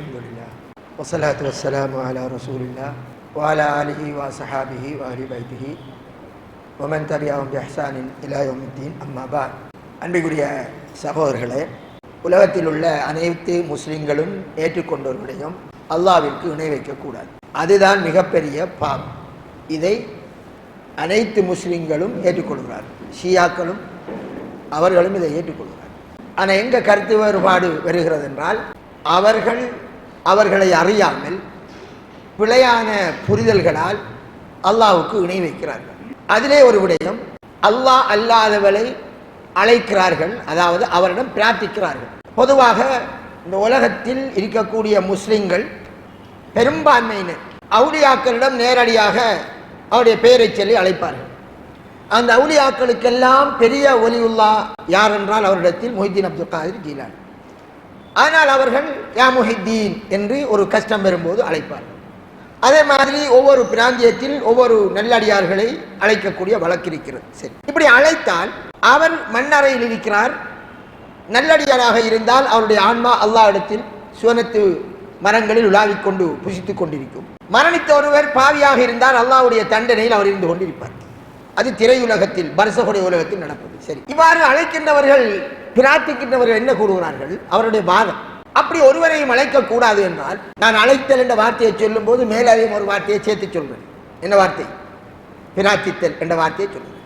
அல்ஹம்துலில்லாஹ் வஸ்ஸலாத்து வஸ்ஸலாமு அலா ரசூலில்லாஹ் வ அலா ஆலிஹி வ ஸஹாபிஹி வ அஹ்லி பைத்திஹி வ மன் தபிஅஹும் பி இஹ்சானின் இலா யௌமித்தீன். அம்மா பஅத். அன்பிற்குரிய சகோதரர்களே, உலகத்தில் உள்ள அனைத்து முஸ்லிம்களும் ஏற்றுக்கொண்ட ஒரு விடயம், அல்லாஹ்விற்கு இணை வைக்கக்கூடாது. அதுதான் மிகப்பெரிய பாவம். இதை அனைத்து முஸ்லிம்களும் ஏற்றுக்கொள்கிறார்கள். ஷியாக்களும் அவர்களும் இதை ஏற்றுக்கொள்கிறார்கள். ஆனால் எங்கே கருத்து வேறுபாடு வருகிறது என்றால், அவர்களை அறியாமல் பிழையான புரிதல்களால் அல்லாஹ்வுக்கு இணை வைக்கிறார்கள். அதிலே ஒரு விடயம், அல்லாஹ் அல்லாதவளை அழைக்கிறார்கள், அதாவது அவரிடம் பிரார்த்திக்கிறார்கள். பொதுவாக இந்த உலகத்தில் இருக்கக்கூடிய முஸ்லிம்கள் பெரும்பான்மையினர் அவுலியாக்களிடம் நேரடியாக அவருடைய பெயரை சொல்லி அழைப்பார்கள். அந்த அவுலியாக்களுக்கெல்லாம் பெரிய ஒலியுல்லா யார் என்றால் அவரிடத்தில் முஹித்தீன் அப்துல் காதிர் ஜீலானி. ஆனால் அவர்கள் யா முஹித்தீன் என்று ஒரு கஷ்டம் வரும்போது அழைப்பார்கள். அதே மாதிரி ஒவ்வொரு பிராந்தியத்தில் ஒவ்வொரு நல்லடியார்களை அழைக்கக்கூடிய வழக்கு இருக்கிறது. சரி, இப்படி அழைத்தால் அவர் மண்ணறையில் இருக்கிறார். நல்லடியாராக இருந்தால் அவருடைய ஆன்மா அல்லாஹ் இடத்தில் சுவனத்து மரங்களில் உலாவிக் கொண்டு புசித்துக் கொண்டிருக்கும். மரணித்த ஒருவர் பாவியாக இருந்தால் அல்லாஹ்வுடைய தண்டனையில் அவர் இருந்து கொண்டிருப்பார். அது திரையுலகத்தில், பர்சகுடைய உலகத்தில் நடப்பது. சரி, இவ்வாறு அழைக்கின்றவர்கள் பிரார்த்திக்கின்றவர்கள் என்ன கூறுகிறார்கள்? அவருடைய வாதம், அப்படி ஒருவரையும் அழைக்கக்கூடாது என்றால், நான் அழைத்தல் என்ற வார்த்தையை சொல்லும் போது மேலதையும் ஒரு வார்த்தையை சேர்த்து சொல்கிறேன். என்ன வார்த்தை? பிரார்த்தித்தல் என்ற வார்த்தையை சொல்கிறேன்.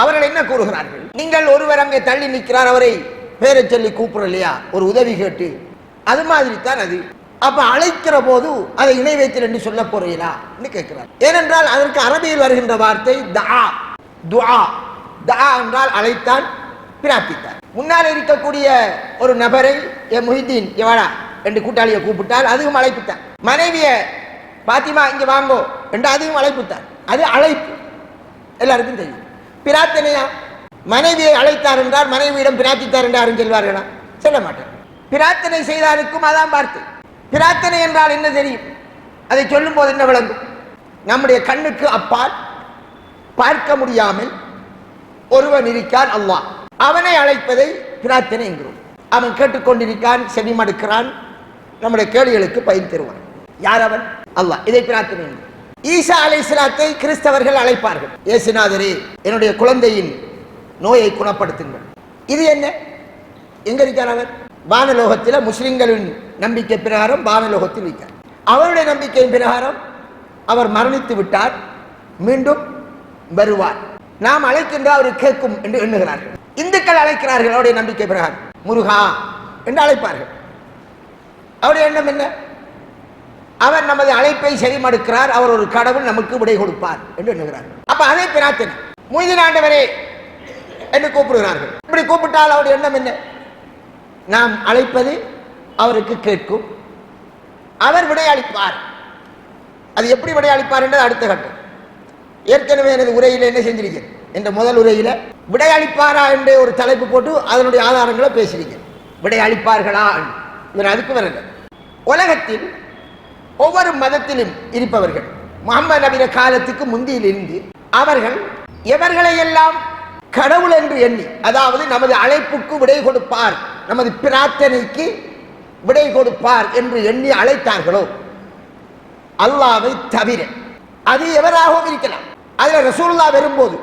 அவர்கள் என்ன கூறுகிறார்கள்? நீங்கள் ஒருவர் அங்கே தள்ளி நிற்கிறார், அவரை பேரை சொல்லி கூப்பிடுற இல்லையா, ஒரு உதவி கேட்டு, அது மாதிரி தான் அது. அப்ப அழைக்கிற போது அதை இணை வைத்தல் என்று சொல்ல போறீங்களா என்று கேட்கிறார். ஏனென்றால் அதற்கு அரபியில் வருகின்ற வார்த்தை தஆ, துஆ. தஆ என்றால் அழைத்தான், பிரார்த்தித்தார். முன்னால் இருக்கக்கூடிய ஒரு நபரை ஏ முஹித்தீன் எவடா என்று கூட்டாளியை கூப்பிட்டால் அதுவும் அழைப்புத்தான். மனைவிய பாத்திமா இங்க வாங்கோ என்று அதுவும் அழைப்புத்தான். அது அழைப்பு, எல்லாருக்கும் தெரியும். பிரார்த்தனையா? மனைவியை அழைத்தார் என்றால் மனைவியிடம் பிரார்த்தித்தார் என்று யாரும் சொல்வார்களா? சொல்ல மாட்டார். பிரார்த்தனை செய்தாருக்கும் அதான் வார்த்தை. பிரார்த்தனை என்றால் என்ன தெரியும்? அதை சொல்லும் போது என்ன விளங்கும்? நம்முடைய கண்ணுக்கு அப்பால் பார்க்க முடியாமல் ஒருவன் இருக்கான், அல்லாஹ். அவனை அழைப்பதை பிரார்த்தனை என்கிறோம். அவன் கேட்டுக்கொண்டிருக்கான், செவி மடுக்கிறான், நம்முடைய கேள்விகளுக்கு பயன் தருவான். யார் அவன்? அல்லாஹ். இதை பிரார்த்தனை என்கிறோம். ஈசா அலைஹிஸ்ஸலாத்தை கிறிஸ்தவர்கள் அழைப்பார்கள், இயேசுநாதரே என்னுடைய குழந்தையின் நோயை குணப்படுத்துங்கள். இது என்ன? எங்க இருக்கார் அவர்? வானலோகத்தில். முஸ்லிம்களின் நம்பிக்கை பிரகாரம் வானலோகத்தில் இருக்கார். அவருடைய நம்பிக்கையின் பிரகாரம் அவர் மரணித்து விட்டார், மீண்டும் வருவார். நாம் அழைக்கின்ற அவர் கேட்கும் என்று எண்ணுகிறார்கள். இந்துக்கள் அழைக்கிறார்கள் அவருடைய நம்பிக்கை பிரகாரம், முருகா என்று அழைப்பார்கள். அவருடைய எண்ணம் என்ன? அவர் நமது அழைப்பை செவிமடுக்கிறார், அவர் ஒரு கடவுள், நமக்கு விடை கொடுப்பார் என்று எண்ணுகிறார்கள். அப்ப அதே பிரார்த்தனை, முஹிதீன் ஆண்டவரே என்று கூப்பிடுகிறார்கள். இப்படி கூப்பிட்டால் அவருடைய எண்ணம் என்ன? நாம் அழைப்பது அவருக்கு கேட்கும், அவர் விடையளிப்பார். அது எப்படி விடையளிப்பார் என்றது அடுத்த கட்டம். ஏற்கனவே எனது உரையில் என்ன செஞ்சிருக்கேன்? என்ற முதல் உரையில விடையளிப்பாரா என்ற ஒரு தலைப்பு போட்டு அதனுடைய ஆதாரங்களை பேசியிருக்கேன். விடையளிப்பார்களா? அதுக்கு வரல. உலகத்தில் ஒவ்வொரு மதத்திலும் இருப்பவர்கள் முஹம்மது நபிய காலத்துக்கு முந்தியிலிருந்து அவர்கள் எவர்களை எல்லாம் கடவுள் என்று எண்ணி, அதாவது நமது அழைப்புக்கு விடை கொடுப்பார், நமது பிரார்த்தனைக்கு விடை கொடுப்பார் என்று எண்ணி அழைத்தார்களோ, அல்லாஹ்வை தவிர, அது எவராகவும் இருக்கலாம். அதில் ரசூலுல்லாஹ் வரும்போது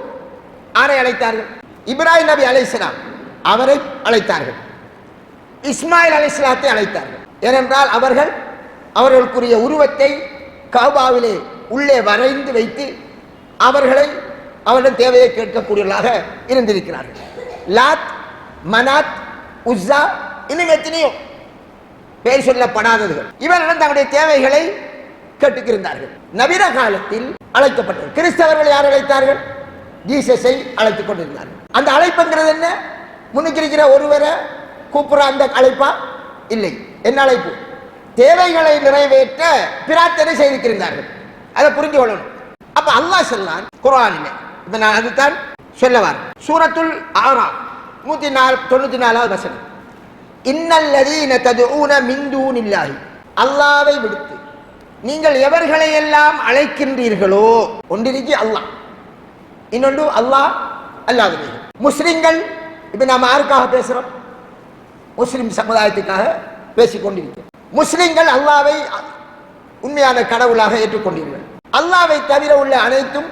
ஆரை அழைத்தார்கள்? இப்ராஹிம் நபி அலைஹிஸ்ஸலாம் அவரை அழைத்தார்கள். இஸ்மாயில் அலைஹிஸ்ஸலாத்தை அழைத்தார்கள். ஏனென்றால் அவர்களுக்குரிய உருவத்தை கஅபாவிலே உள்ளே வரைந்து வைத்து அவர்களின் தேவையை கேட்கக்கூடியவர்களாக இருந்திருக்கிறார்கள். லாத், மனாத், உஸ்ஸா, இன்னும் எத்தனையோ பேர் சொல்லப்படாததுகள், இவர்களும் தங்களுடைய தேவைகளை கேட்டுக்கிருந்தார்கள். நவீன காலத்தில் அழைக்கப்பட்டது. கிறிஸ்தவர்கள் யார் அழைத்தார்கள்? ஜீசஸை அழைத்துக் கொண்டிருந்தார்கள். அந்த அழைப்புங்கிறது என்ன? முன்னுக்கு இருக்கிற ஒருவரை கூப்பிடுற அந்த அழைப்பா? இல்லை. என்ன அழைப்பு? தேவைகளை நிறைவேற்ற பிரார்த்தனை செய்திருந்தார்கள். அதை புரிஞ்சு கொள்ளணும். அப்ப அல்லாஹ் சொன்னான் குர்ஆனிலே, இப்ப நான் அதுதான் சொல்லவார். சூரத்துல் ஆராஃப் 194வது வசனம், இன்னல்லதீன ததுஊன மின் தூனில்லாஹி, அல்லாஹ்வை விடுத்து நீங்கள் எவர்களை எல்லாம் அழைக்கின்றீர்களோ, ஒன்றிற்கு அல்லாஹ், இன்னொன்று அல்லாஹ் அல்லாதவர்கள். முஸ்லிம்கள், இப்ப நாம் யாருக்காக பேசுறோம்? முஸ்லிம் சமுதாயத்துக்காக பேசிக்கொண்டிருக்கிறோம். முஸ்லிம்கள் அல்லாஹ்வை உண்மையான கடவுளாக ஏற்றுக்கொண்டீர்கள். அல்லாஹ்வை தவிர உள்ள அனைத்தும்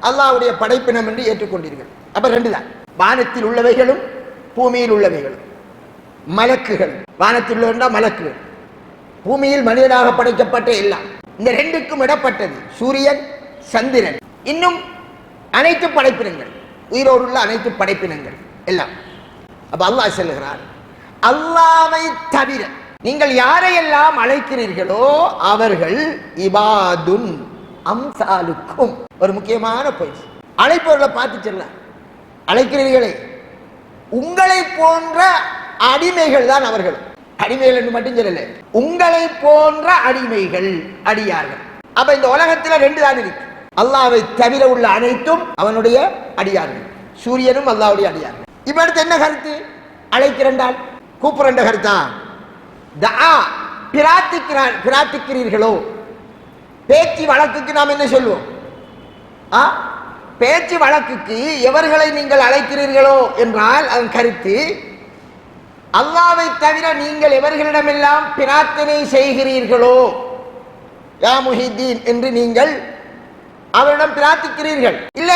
அல்லாஹ்வுடைய படைப்பினம் என்று ஏற்றுக்கொண்டீர்கள். அப்ப ரெண்டு தான், வானத்தில் உள்ளவைகளும் பூமியில் உள்ளவைகளும். மலக்குகள், வானத்தில் உள்ள மலக்குகள், பூமியில் மனிதனாக படைக்கப்பட்ட எல்லாம். இந்த ரெண்டுக்கும் இடப்பட்டது சூரியன், சந்திரன், இன்னும் அனைத்து படைப்பினங்கள், உயிரோடு உள்ள அனைத்து படைப்பினங்கள் எல்லாம். அப்ப அல்லாஹ் சொல்லுகிறார், அல்லாஹ்வை தவிர நீங்கள் யாரையெல்லாம் அழைக்கிறீர்களோ அவர்கள் இபாதுன் அம்சாலுக்கும். ஒரு முக்கியமான பொய், அழைப்பவர்களை பார்த்து சொல்ல, அழைக்கிறீர்களே உங்களை போன்ற அடிமைகள் தான் அவர்கள். அடிமைகள் என்று மட்டும் சொல்லல, உங்களை போன்ற அடிமைகள், அடியார்கள். அப்ப இந்த உலகத்தில் ரெண்டு தான் இருக்கு, அல்லாஹ்வை தவிர உள்ள அனைத்தும் அவனுடைய அடியார்கள், சூரியனும் அல்லாஹ்வுடைய அடியார்கள். இப்ப அடுத்து என்ன கருத்து? அழைக்கிறண்டால் கூப்பிடுற கருத்தா? பிரார்த்திக்கிறீர்களோ? பேச்சு வழக்குக்கு நாம் என்ன சொல்லுவோம்? பேச்சு வழக்குக்கு எவர்களை நீங்கள் அழைக்கிறீர்களோ என்றால் அதன் கருத்து, அல்லாஹ்வை தவிர நீங்கள் எவர்களிடமெல்லாம் பிரார்த்தனை செய்கிறீர்களோ, யா முஹிதீன் என்று நீங்கள் அவரிடம் பிரார்த்திக்கிறீர்கள். இல்ல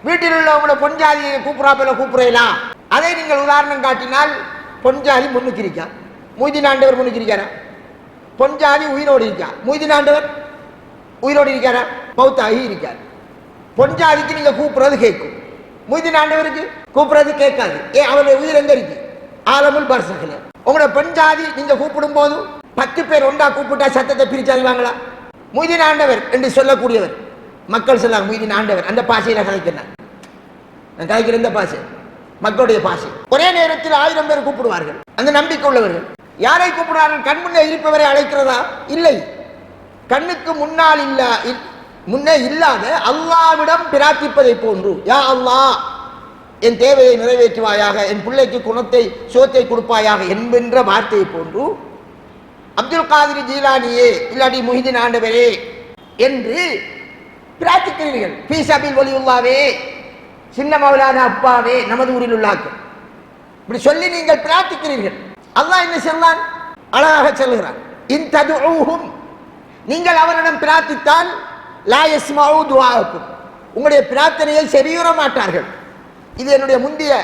வீட்டில் உள்ளவங்களோட பொஞ்சாதியை கூப்பிடலாம், அதை நீங்கள் உதாரணம் காட்டினால் பொஞ்சாதி முன்னுக்கு இருக்கா, மொய்தீன் ஆண்டவர் முன்னுக்கு இருக்காரா? பொஞ்சாதி உயிரோடு இருக்கா, மொய்தீன் ஆண்டவர் உயிரோடு இருக்காரா? மௌத்தாகி இருக்கார். பொஞ்சாதிக்கு நீங்க கூப்பிடுறது கேட்கும், மொய்தீன் ஆண்டவருக்கு கூப்பிடுறது கேட்காது. அவருடைய உயிர் எங்க இருக்கு? ஆலமுல் பர்சகில். உங்களோட பொஞ்சாதி நீங்க கூப்பிடும் போது 10 பேர் ஒன்றா கூப்பிட்டா சத்தத்தை பிரிச்சு அறிவாங்களா? மொய்தீன் ஆண்டவர் என்று சொல்லக்கூடியவர் மக்கள் சொல்லாங்க, மொய்தீன் ஆண்டவர். அந்த பாஷையில கலைக்கிறார், நான் கலைக்கிற இந்த பாஷை மக்களுடைய பாஷை. ஒரே நேரத்தில் 1000 பேர் கூப்பிடுவார்கள். அந்த நம்பிக்கை உள்ளவர்கள் யாரை கூப்பிடுவார்கள்? கண் முன்னே இருப்பவரை அழைக்கிறதா? இல்லை, கண்ணுக்கு முன்னே இல்லாத அல்லாஹ்விடம் பிரார்த்திப்பதை போன்று, யா அல்லாஹ் என் தேவையை நிறைவேற்றுவாயாக, என் பிள்ளைக்கு குணத்தை சோத்தை கொடுப்பாயாக என்கின்ற வார்த்தையை போன்று, அப்துல் காதிர் ஜீலானியே இல்லாட்டி முஹிதீன் ஆண்டவரே என்று பிரார்த்திக்கிறீர்கள். ஃபீ சபீல் வலியுல்லாவே, சின்ன மௌலானா அப்பாவே, நமது ஊரில் உள்ளாக்கும், இப்படி சொல்லி நீங்கள் பிரார்த்திக்கிறீர்கள். அல்லாஹ் என்ன சொன்னான்? அழகாக சொல்கிறான், இன் ததுஊஹும், நீங்கள் அவரிடம் பிரார்த்தித்தால் லா யஸ்மஊ துஆஅக்கும், உங்களுடைய பிரார்த்தனையை செவியுற மாட்டார்கள். இது என்னுடைய முந்தைய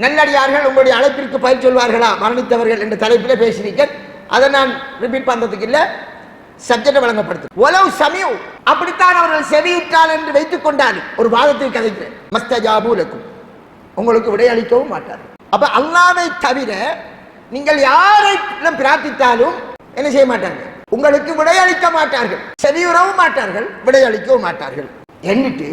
நல்லடியார்கள் உங்களுடைய அழைப்பிற்கு பயிர் சொல்வார்களா மரணித்தவர்கள் என்ற தலைப்பில் பேசினீர்கள். அதை நான் ரிப்பீட் பண்றதுக்கு இல்ல, சப்ஜெக்ட் வழங்கப்படுது. ஒலவ் சமியூ, அப்படித்தான் அவர்கள் செவியுற்றால் என்று வைத்துக் கொண்டார்கள். ஒரு வாதத்தை கதைக்கிறேன், மஸ்தஜாபு லக்கும், உங்களுக்கு விடையளிக்கவும் மாட்டார்கள். அப்ப அல்லாஹ்வை தவிர நீங்கள் யாரை பிரார்த்தித்தாலும் என்ன செய்ய மாட்டாங்க? உங்களுக்கு விடையளிக்க மாட்டார்கள், செவியுறவும் மாட்டார்கள், விடையளிக்கவும் மாட்டார்கள் என்னிட்டு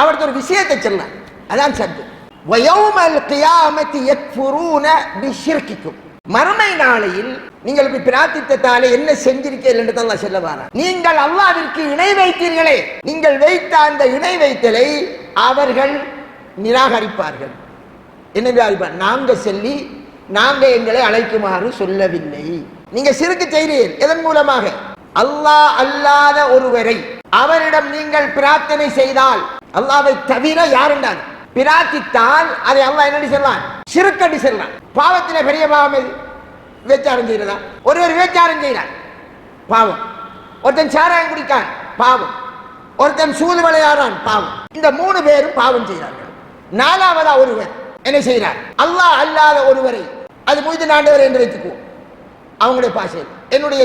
அவருக்கு ஒரு விஷயத்தை சொன்னார். அதான் சத்து வயௌமல் கியாமத்தி யக்ஃபுரூன பிஷிர்கிக்கும், மறுமை நாளையில் நீங்கள் இப்படி பிரார்த்தித்தாலே என்ன செஞ்சிருக்கீர்கள் என்று அல்லாஹ் சொல்ல வரார். நீங்கள் அல்லாஹ்விற்கு இணை வைத்தீர்களே, நீங்கள் வைத்த அந்த இணை வைத்தலை அவர்கள் நிராகரிப்பார்கள். என்ன நிராகரிப்பார்? நாங்க சொல்லி நாங்க எங்களை அழைக்குமாறு சொல்லவில்லை. நீங்க சிறுக்கு செய்கிறீர்கள். எதன் மூலமாக? அல்லாஹ் அல்லாத ஒருவரை அவரிடம் நீங்கள் பிரார்த்தனை செய்தால், அல்லாஹ்வை தவிர யார் என்றார் பிரார்த்தித்தால் அதை அல்லாஹ் என்ன சொல்லலாம்? சிறுக்கடி சொல்லலாம். பாவத்தில் பெரிய பாவம் எது? விபச்சாரம் செய்யறதா? ஒருவர் விபச்சாரம் செய்கிறார், பாவம். ஒருத்தன் சாராயம் குடிக்கான், பாவம். ஒருத்தன் சூது விளையாடுறான், பாவம். இந்த 3 பேரும் பாவம் செய்கிறார்கள். 4வதா ஒருவர் என்ன செய்கிறார்? அல்லாஹ் அல்லாத ஒருவரை, அது முஹிதீன் ஆண்டவர் என்று வைத்துக்குவோம் அவங்களுடைய பாஷையில், என்னுடைய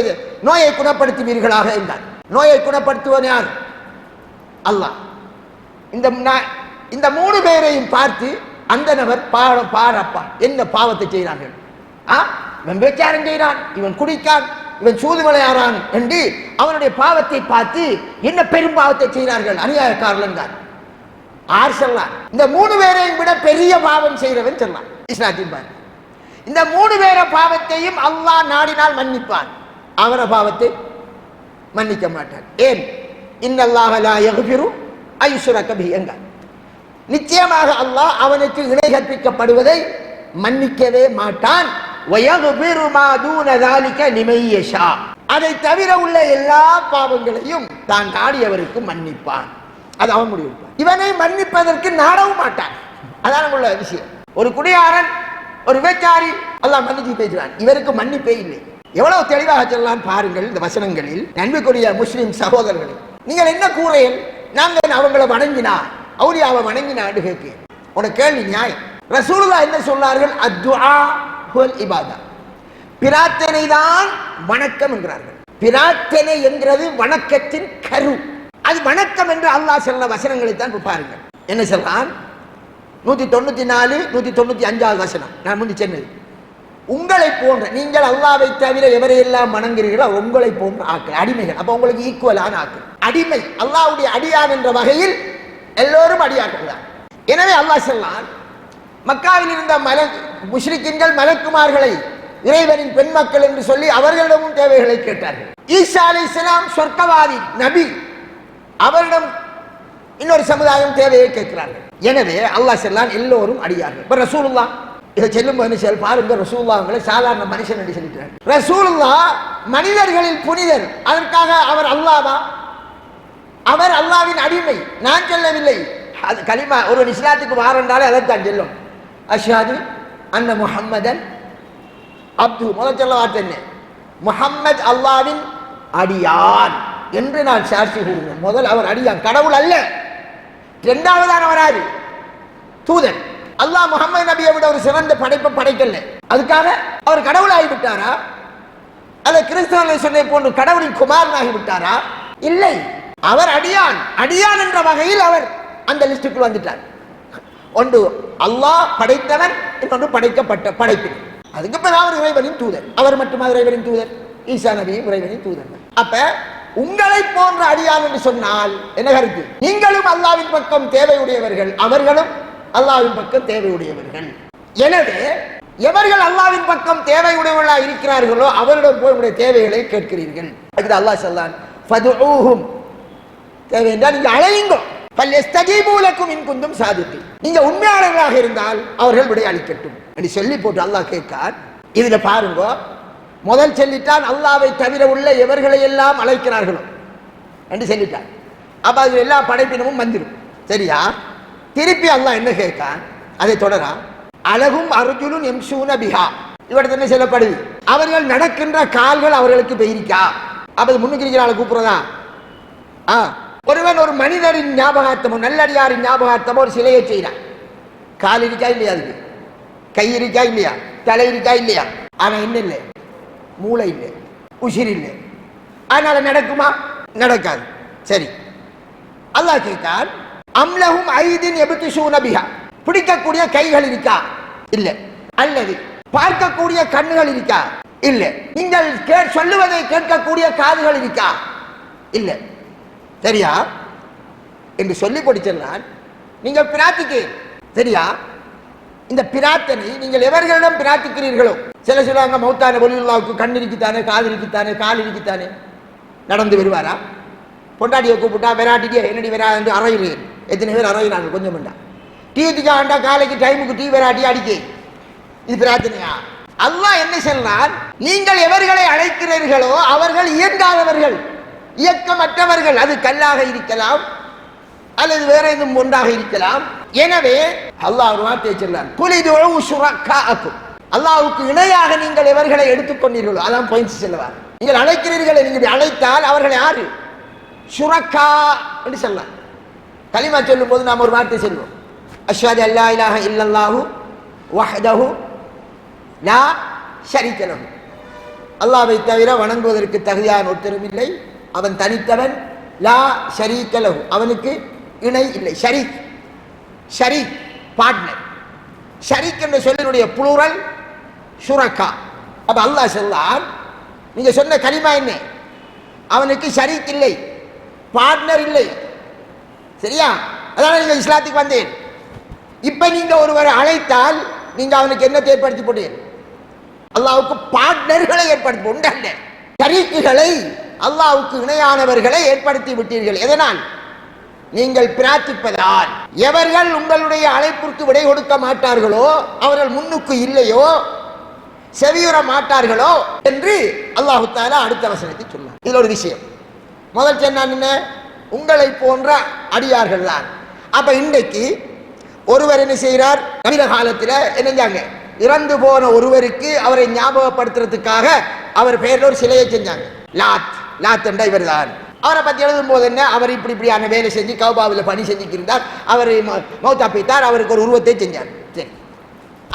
நோயை குணப்படுத்துவீர்களாக என்றார். நோயை குணப்படுத்துவன் யார்? அல்லாஹ். இந்த 3 பேரையும் பார்த்து அந்த நபர் பாரப்பா என்ன பாவத்தை செய்கிறார்கள், இவன் விபச்சாரம் செய்கிறான், இவன் குடிக்கான், இவன் சூது விளையாடுறான் என்று அவனுடைய பாவத்தை பார்த்து என்ன பெரும் பாவத்தை செய்கிறார்கள், அநியாயக்காரர்கள் என்றார். ஆர் சொல்லலாம்? இந்த 3 பேரையும் விட பெரிய பாவம் செய்கிறவன் சொல்லலாம். இஸ்லாத்தின் பாரு, இந்த 3 பேர பாவத்தையும் அல்லாஹ் நாடினால் மன்னிப்பான், அவர பாவத்தை மன்னிக்க மாட்டான். ஏன்? இன்னல்லாஹ லா யக்ஃபிரு அய்யுஷ்ரக பிஹி என்றார். நிச்சயமாக அல்லாஹ் அவனுக்கு இணை கற்பிக்கப்படுவதை மன்னிக்கவே மாட்டான். வயக்ஃபிரு மா தூன ذلك லிமன் யஷா, அதை தவிர உள்ள எல்லா பாவங்களையும் தான் நாடியவருக்கு மன்னிப்பான். அது அவன் முடிவு. இவனை மன்னிப்பதற்கு நாடவும் மாட்டான். அதான் உள்ள விஷயம். ஒரு குடியாரன், ஒரு விபச்சாரி அல்லாஹ் மன்னிச்சு பேசுறான், இவருக்கு மன்னிப்பே இல்லை. எவ்வளவு தெளிவாக சொல்லலாம் பாருங்கள் இந்த வசனங்களில். அன்புக்குரிய முஸ்லிம் சகோதரர்களே, நீங்கள் என்ன கூறேன்? நாங்கள் அவங்களை வணங்கினா, அவுலியாவை வணங்கினா கேட்க உனக்கு கேள்வி நியாயம். ரசூலுல்லாஹ் என்ன சொன்னார்கள்? அத்துஆ ஹுவல் இபாதா, பிரார்த்தனை தான் வணக்கம் என்கிறார்கள். பிரார்த்தனை என்கிறது வணக்கத்தின் கரு. அது வணக்கம் என்று அல்லாஹ் சொன்ன வசனங்களை தான் பாருங்கள். என்ன சொல்றான்? 194 195 வசனம். நான் முந்தி சொன்னது, உங்களை போன்ற, நீங்கள் அல்லாஹ்வை தவிர எவரையெல்லாம் வணங்குகிறீர்களோ உங்களை போன்ற ஆக்கள், அடிமைகள். அப்ப உங்களுக்கு ஈக்குவலான ஆக்கள், அடிமை. அல்லாஹ்வுடைய அடியான் என்ற வகையில் எல்லோரும் அடியார்கள் தான். எனவே அல்லாஹ் சொன்னான், மக்காவில் இருந்த முஷ்ரிக்கீன்கள் மலக்குமார்களை இறைவனின் பெண் மக்கள் என்று சொல்லி அவர்களிடமும் தேவைகளை கேட்டார்கள். ஈசா அலைஹிஸ்ஸலாம் சொர்க்கவாதி நபி, அவரிடம் இன்னொரு சமுதாயம் தேவையை கேட்கிறார்கள். எனவே அல்லாஹ் சொன்னான் எல்லோரும் அடியார்கள். இப்ப ரசூலுல்லாஹ் இதை செல்லும் மனுஷன் பாருங்க, ரசூலுல்லாஹ்ங்களை சாதாரண மனுஷன் என்று சொல்லிட்டார். ரசூலுல்லாஹ் மனிதர்களில் புனிதர். அதற்காக அவர் அல்லாஹ்வா? அவர் அல்லாஹ்வின் அடிமை. நான் சொல்லவில்லை. அது கலிமா, ஒரு இஸ்லாத்துக்கு வாரண்டாலே அதைத்தான் சொல்லும். அஷ்ஹது அன்ன முஹம்மதன் அப்து. முதல் சொல்ல வார்த்தை என்ன? முஹம்மது அல்லாஹ்வின் அடியான் என்று நான் சாட்சி கூறுவேன். முதல் அவர் அடியான், கடவுள் அல்ல. இரண்டாவதான வராது தூதன். அல்லாஹ் முஹம்மது நபியை விட ஒரு சிறந்த படைப்பை படைக்கல, அதுக்காக அவர் கடவுளாகி விட்டாரா? அல்ல கிறிஸ்தவர்களை சொன்ன போன்று கடவுளின் குமாரனாகி விட்டாரா? இல்லை, அவர் அடியான். அடியான் என்ற வகையில் அவர் அந்த லிஸ்டுக்குள் வந்துட்டார். ஒன்று அல்லாஹ் படைத்தவன், இன்னொன்று படைக்கப்பட்ட படைப்பின். அதுக்கு பிறகு அவர் இறைவனின் தூதர். அவர் மட்டுமா இறைவனின் தூதர்? ஈசா நபியும் இறைவனின் தூதர். அப்ப உங்களை போன்ற அடியான் என்று சொன்னால் என்ன கருத்து? நீங்களும் அல்லாஹ்வின் பக்கம் தேவையுடையவர்கள், அவர்களும் அல்லாஹ்வின் பக்கம் தேவையுடையவர்கள். எனவே எவர்கள் அல்லாஹ்வின் பக்கம் தேவையுடையவர்களாக இருக்கிறார்களோ அவரிடம் போய் உங்களுடைய தேவைகளை கேட்கிறீர்கள். அதுக்கு அல்லாஹ் சொன்னான், ஃபதுஊஹும், தேவை என்றால் நீங்க அழையுங்கள். ஃபல்யஸ்தஜீபூ லக்கும் இன் குந்தும் சாதிகீன், நீங்க உண்மையாளர்களாக இருந்தால் அவர்கள் விடை அளிக்கட்டும் என்று சொல்லி போட்டு அல்லாஹ் கேட்கார். இதுல பாருங்க, முதல் சொல்லிட்டான் அல்லாஹ்வை தவிர உள்ள எவர்களை எல்லாம் அழைக்கிறார்களோ என்று சொல்லிட்டான். அப்ப அது எல்லா படைப்பினமும் வந்துடும். சரியா? திருப்பி அல்லாஹ் என்ன கேட்கான்? அதை தொடரா, அழகும் அர்ஜுனுன் யம்ஷூன பிஹா, இவர்கிட்ட என்ன சொல்லப்படுது? அவர்கள் நடக்கின்ற கால்கள் அவர்களுக்கு பெயிருக்கா? அப்ப அது முன்னுக்கு இருக்கிற ஆளை கூப்பிடுறதா? ஒருவன் ஒரு மனிதரின் ஞாபகார்த்தமோ நல்லடியாரின் ஞாபகார்த்தமோ ஒரு சிலையை செய்யறான். கால் இருக்கா இல்லையா? அதுக்கு கை இருக்கா இல்லையா? தலை இருக்கா இல்லையா? ஆனா என்ன இல்லை? மூளை இல்லை, உசிர் இல்லை. அதனால நடக்குமா? நடக்காது. சரி, அல்லாஹ் கேட்டான், அம்லஹும் ஐதின் யப்திஷூன பிஹா, பிடிக்கக்கூடிய கைகள் இருக்கா? இல்ல. அல்லது பார்க்கக்கூடிய கண்ணுகள் இருக்கா? இல்ல. நீங்கள் சொல்லுவதை கேட்கக்கூடிய காதுகள் இருக்கா? இல்ல. சரியா என்று சொல்லி படிச்சான். நீங்கள் பிரார்த்திக்க. சரியா? இந்த பிரார்த்தனை நீங்கள் எவர்களிடம் பிரார்த்திக்கிறீர்களோ, சில சொல்லுவாங்க மௌத்தான வலியுல்லாவுக்கு கண் இருக்குத்தானே, காது இருக்குத்தானே, கால் இருக்குத்தானே, நடந்து வருவாரா? பொண்டாட்டியை கூப்பிட்டா விராட்டிக்கே என்னடி வரா என்று அறையிறேன். எத்தனை பேர் அறையிறாங்க? கொஞ்சம் வேண்டாம். டீ ஊற்றிக்காண்டா காலைக்கு டைமுக்கு டீ விராட்டி அடிக்க, இது பிரார்த்தனையா? அல்லாஹ் என்ன சொல்றான்? நீங்கள் எவர்களை அழைக்கிறீர்களோ அவர்கள் இயங்காதவர்கள், இயக்கமற்றவர்கள். அது கல்லாக இருக்கலாம் அல்லது வேற எதுவும் ஒன்றாக இருக்கலாம். எனவே அல்லாஹ் ஒரு வார்த்தையை சொல்றான், குலிதுஉ ஷுரக்காஅக்கும், அல்லாஹ்வுக்கு இணையாக நீங்கள் எவர்களை எடுத்துக்கொண்டீர்களோ, அதான் பாயிண்ட்ஸ் சொல்லுவார். நீங்கள் அழைக்கிறீர்கள், நீங்கள் அழைத்தால் அவர்கள் யாரு? ஷுரக்கா என்று சொல்லலாம். கலிமா சொல்லும் போது நாம் ஒரு வார்த்தை சொல்லுவோம், அஷ்ஹது அல்லா இலாஹ இல்லல்லாஹு வஹ்தஹு லா ஷரீக லஹு, அல்லாஹ்வை தவிர வணங்குவதற்கு தகுதியான ஒருத்தரும் இல்லை, அவன் தனித்தவன். லா ஷரீக லஹு, அவனுக்கு இணை இல்லை. ஷரீக், ஷரீக் பார்ட்னர். ஷரீக் என்ற சொல்லினுடைய புளூரல் ஷுரக்கா. அப்ப அல்லாஹ் சொல்லான், நீங்க சொன்ன கலிமா என்ன? அவனுக்கு ஷரீக் இல்லை, பார்ட்னர் இல்லை. சரியா? அதனால நீங்க இஸ்லாத்துக்கு வந்தேன். இப்ப நீங்க ஒருவரை அழைத்தால் நீங்க அவனுக்கு என்ன ஏற்படுத்தி போட்டீர்கள்? அல்லாஹ்வுக்கு பார்ட்னர்களை ஏற்படுத்தி உண்டல்ல, ஷரீக்குகளை, அல்லாஹ்வுக்கு இணையானவர்களை ஏற்படுத்தி விட்டீர்கள். எதனால்? நீங்கள் பிரார்த்திப்பதால். எவர்கள் உங்களுடைய அழைப்பிற்கு விடை கொடுக்க மாட்டார்களோ, அவர்கள் முன்னுக்கு இல்லையோ, செவியுற மாட்டார்களோ என்று அல்லாஹ் தஆலா அடுத்த வசனத்தை சொன்னார். இதுல ஒரு விஷயம். முதல் சொன்னான் என்ன? உங்களை போன்ற அடியார்கள் தான். அப்ப இன்றைக்கு ஒருவர் என்ன செய்கிறார்? நவீன காலத்தில் என்னஞ்சாங்க, இறந்து போன ஒருவருக்கு அவரை ஞாபகப்படுத்துறதுக்காக அவர் பெயர்ல ஒரு சிலையை செஞ்சாங்க. லாத் என்ற இவர் தான். அவரை பத்தி எழுதும் போது என்ன, அவர் இப்படியான வேலை செஞ்சு கௌபாவில் பணி செஞ்சுக்கு இருந்தார். அவர் மௌத்தா பெய்தார். அவருக்கு ஒரு உருவத்தை செஞ்சார். சரி,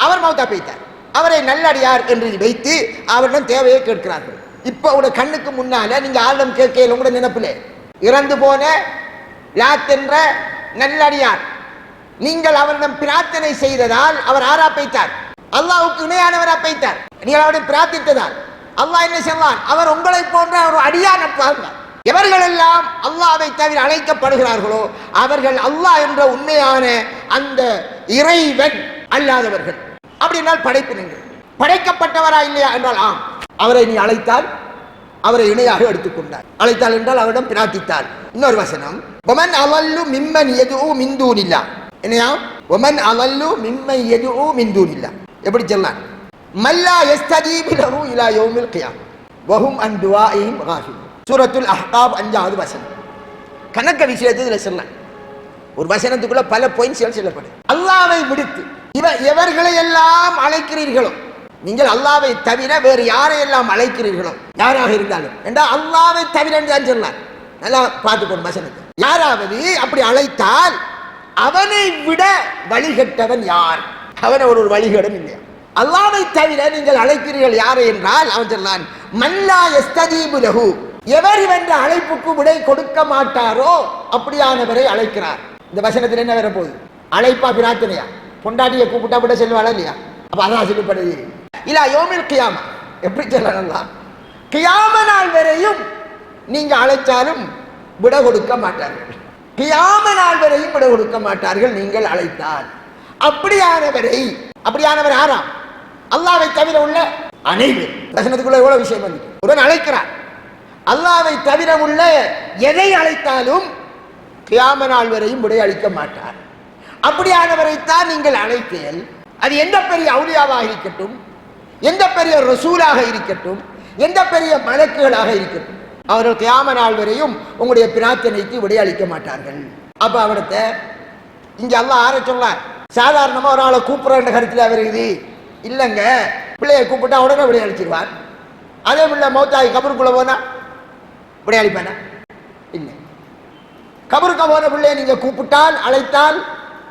அவர் மௌத்தா பெய்தார். அவரை நல்லடியார் என்று வைத்து அவரிடம் தேவையை கேட்கிறார்கள். இப்ப உங்களோட கண்ணுக்கு முன்னால நீங்க ஆளும் கேட்கல, உங்களோட நினைப்புல இறந்து போன லாத் என்ற நல்லடியார், நீங்கள் அவரிடம் பிரார்த்தனை செய்ததால் அவர் ஆறா பெய்தார், அல்லாஹ்வுக்கு இணையானவரா பெய்தார். நீங்கள் அவரை பிரார்த்தித்ததால் அல்லாஹ் என்ன செய்வான், அவர் உங்களை போன்ற ஒரு அடியான். எவர்கள் எல்லாம் அல்லாஹ்வை தவிர அழைக்கப்படுகிறார்களோ அவர்கள் அல்லாஹ் என்ற உண்மையான அந்த இறைவன் அல்லாதவர்கள். அப்படி என்றால் படைப்பினங்கள் படைக்கப்பட்டவரா இல்லையா என்றால் ஆம். அவரை நீ அழைத்தால் அவரை இணையாக எடுத்துக்கொண்டார். அழைத்தால் என்றால் அவரிடம் பிரார்த்தித்தார். இன்னொரு வசனம், ஒமன் அவல்லு மிம்மன் யதுஉ மின் தூனில்லாஹ். என்னையா, ஒமன் அவல்லு மிம்மன் யதுஉ மின் தூனில்லாஹ். எப்படி சொல்லலாம், மல்லா யஸ்தஜீபு லஹு இலா யௌமில் கியாம வஹும் அன் துஆஇஹிம் காஃபிலூன். சூரத்துல் அஹ்காப் 5வது வசனம். கணக்க விஷயத்தை இதில் சொல்லலாம். ஒரு வசனத்துக்குள்ள பல பாயிண்ட்ஸ்கள் சொல்லப்படுது. அல்லாஹ்வை விடுத்து எவர்களை எல்லாம் அழைக்கிறீர்களோ, நீங்கள் அல்லாஹ்வை தவிர வேறு யாரையெல்லாம் அழைக்கிறீர்களோ, யாராக இருந்தாலும் என்றால் அல்லாஹ்வை தவிர என்று சொல்லலாம். நல்லா பார்த்துக்கணும் வசனத்தை. யாராவது அப்படி அழைத்தால் அவனை விட வழிகட்டவன் யார்? அவன் ஒரு வழிகேடும் இல்லையா? அல்லாஹ்வை தவிர நீங்கள் அழைக்கிறீர்கள் யாரை என்றால் அவன் சொன்னான், மல்லா யஸ்தஜீபு லஹு, எவர் இவன்ற அழைப்புக்கு விடை கொடுக்க மாட்டாரோ அப்படியானவரை அழைக்கிறார். இந்த வசனத்தில் என்ன வரப்போகுது? அழைப்பா பிரார்த்தனையா? பொண்டாட்டியை கூப்பிட்டா விட செல்வாளா இல்லையா? அப்ப அதான் சொல்லப்படுது. இல்ல யோமில் கியாமா. எப்படி சொல்லலாம், கியாம நாள் வரையும் நீங்க அழைச்சாலும் விட கொடுக்க மாட்டார்கள். கியாம நாள் வரையும் விட கொடுக்க மாட்டார்கள் நீங்கள் அழைத்தால். அப்படியானவர் யாராம்? அல்லாஹ்வை தவிர உள்ள அனைவரும். வசனத்துக்குள்ள எவ்வளவு விஷயம் வந்து ஒருவன் அழைக்கிறார். அல்லாஹ்வை தவிர உள்ள எதை அழைத்தாலும் கியாம நாள் வரையும் விடை அளிக்க மாட்டார். அப்படியானவரைத்தான் நீங்கள் அழைத்தீர்கள். அது எந்த பெரிய அவுலியாவாக இருக்கட்டும், எந்த பெரிய ரசூலாக இருக்கட்டும், எந்த பெரிய மலக்குகளாக இருக்கட்டும், அவர்கள் கியாம நாள் வரையும் உங்களுடைய பிரார்த்தனைக்கு விடை அளிக்க மாட்டார்கள். அப்ப அவடத்தை இங்க அல்லாஹ் ஆர சொன்னார். சாதாரணமா ஒரு ஆளை கூப்பிடுற கருத்துல வருது இல்லைங்க. பிள்ளையை கூப்பிட்டா உடனே விடை அளிச்சிருவார். அதே பிள்ளை மௌத்தாய் கபருக்குள்ள போனா விடை அளிப்பானா? இல்லை. கபருக்கு போன பிள்ளையை நீங்க கூப்பிட்டால், அழைத்தால்,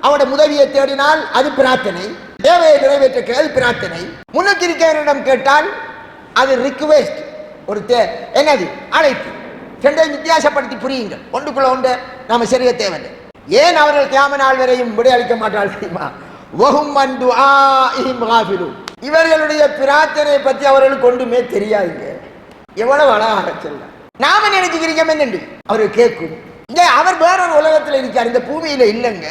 அவனோட உதவியை தேடினால் அது பிரார்த்தனை. தேவையை நிறைவேற்ற அது பிரார்த்தனை. முன்னுக்கு இருக்கிறவரிடம் கேட்டால் அது ரிக்வெஸ்ட், ஒரு என்னது அழைப்பு. ரெண்டையும் வித்தியாசப்படுத்தி புரியுங்கள். ஒன்றுக்குள்ள ஒன்று நாம சரிய தேவையில்லை. ஏன் அவர்கள் கியாம நாள் வரையும் விடை அளிக்க மாட்டார்கள் தெரியுமா? வஹும் அன் துஆஇஹிம் காஃபிலூன். இவர்களுடைய பிரார்த்தனை பற்றி அவர்களுக்கு ஒன்றுமே தெரியாதுங்க. எவ்வளவு அழகாக சொல்ல. நாம நினைச்சுக்கிறீங்க என்னண்டு அவர்கள் கேட்கும். இங்க அவர் வேறொரு உலகத்தில் இருக்கார், இந்த பூமியில இல்லைங்க.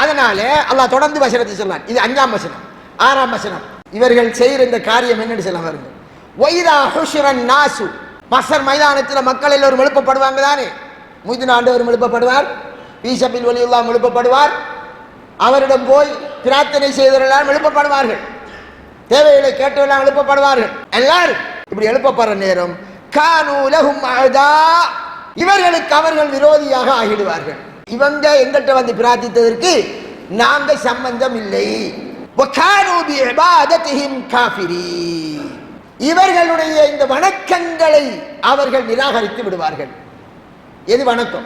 அதனால அல்லாஹ் தொடர்ந்து வசனத்தை சொன்னான். இது 5ஆம் வசனம். 6ஆம் வசனம். இவர்கள் செய்கிற இந்த காரியம் என்னன்னு சொல்ல வருங்க. வைதா ஹுஷிரன் நாசு, மஸ்ஸர் மைதானத்தில் மக்கள் எல்லோரும் எழுப்பப்படுவாங்க தானே. முய்தின் ஆண்டவரும் எழுப்பப்படுவார், ஈசபில் வலியுல்லாஹ் எழுப்பப்படுவார். அவரிடம் போய் பிரார்த்தனை செய்தவர்களெல்லாம் எழுப்பப்படுவார்கள், தேவைகளை கேட்டவெல்லாம் எழுப்பப்படுவார்கள். எல்லாரும் இப்படி எழுப்பப்படுற நேரம் கானூ லஹும் அஅதா, இவர்களுக்கு அவர்கள் விரோதியாக ஆகிடுவார்கள். இவங்க எங்கள்கிட்ட வந்து பிரார்த்தித்ததற்கு நாங்க சம்பந்தம் இல்லை. இவர்களுடைய இந்த வணக்கங்களை அவர்கள் நிராகரித்து விடுவார்கள். எது வணக்கம்?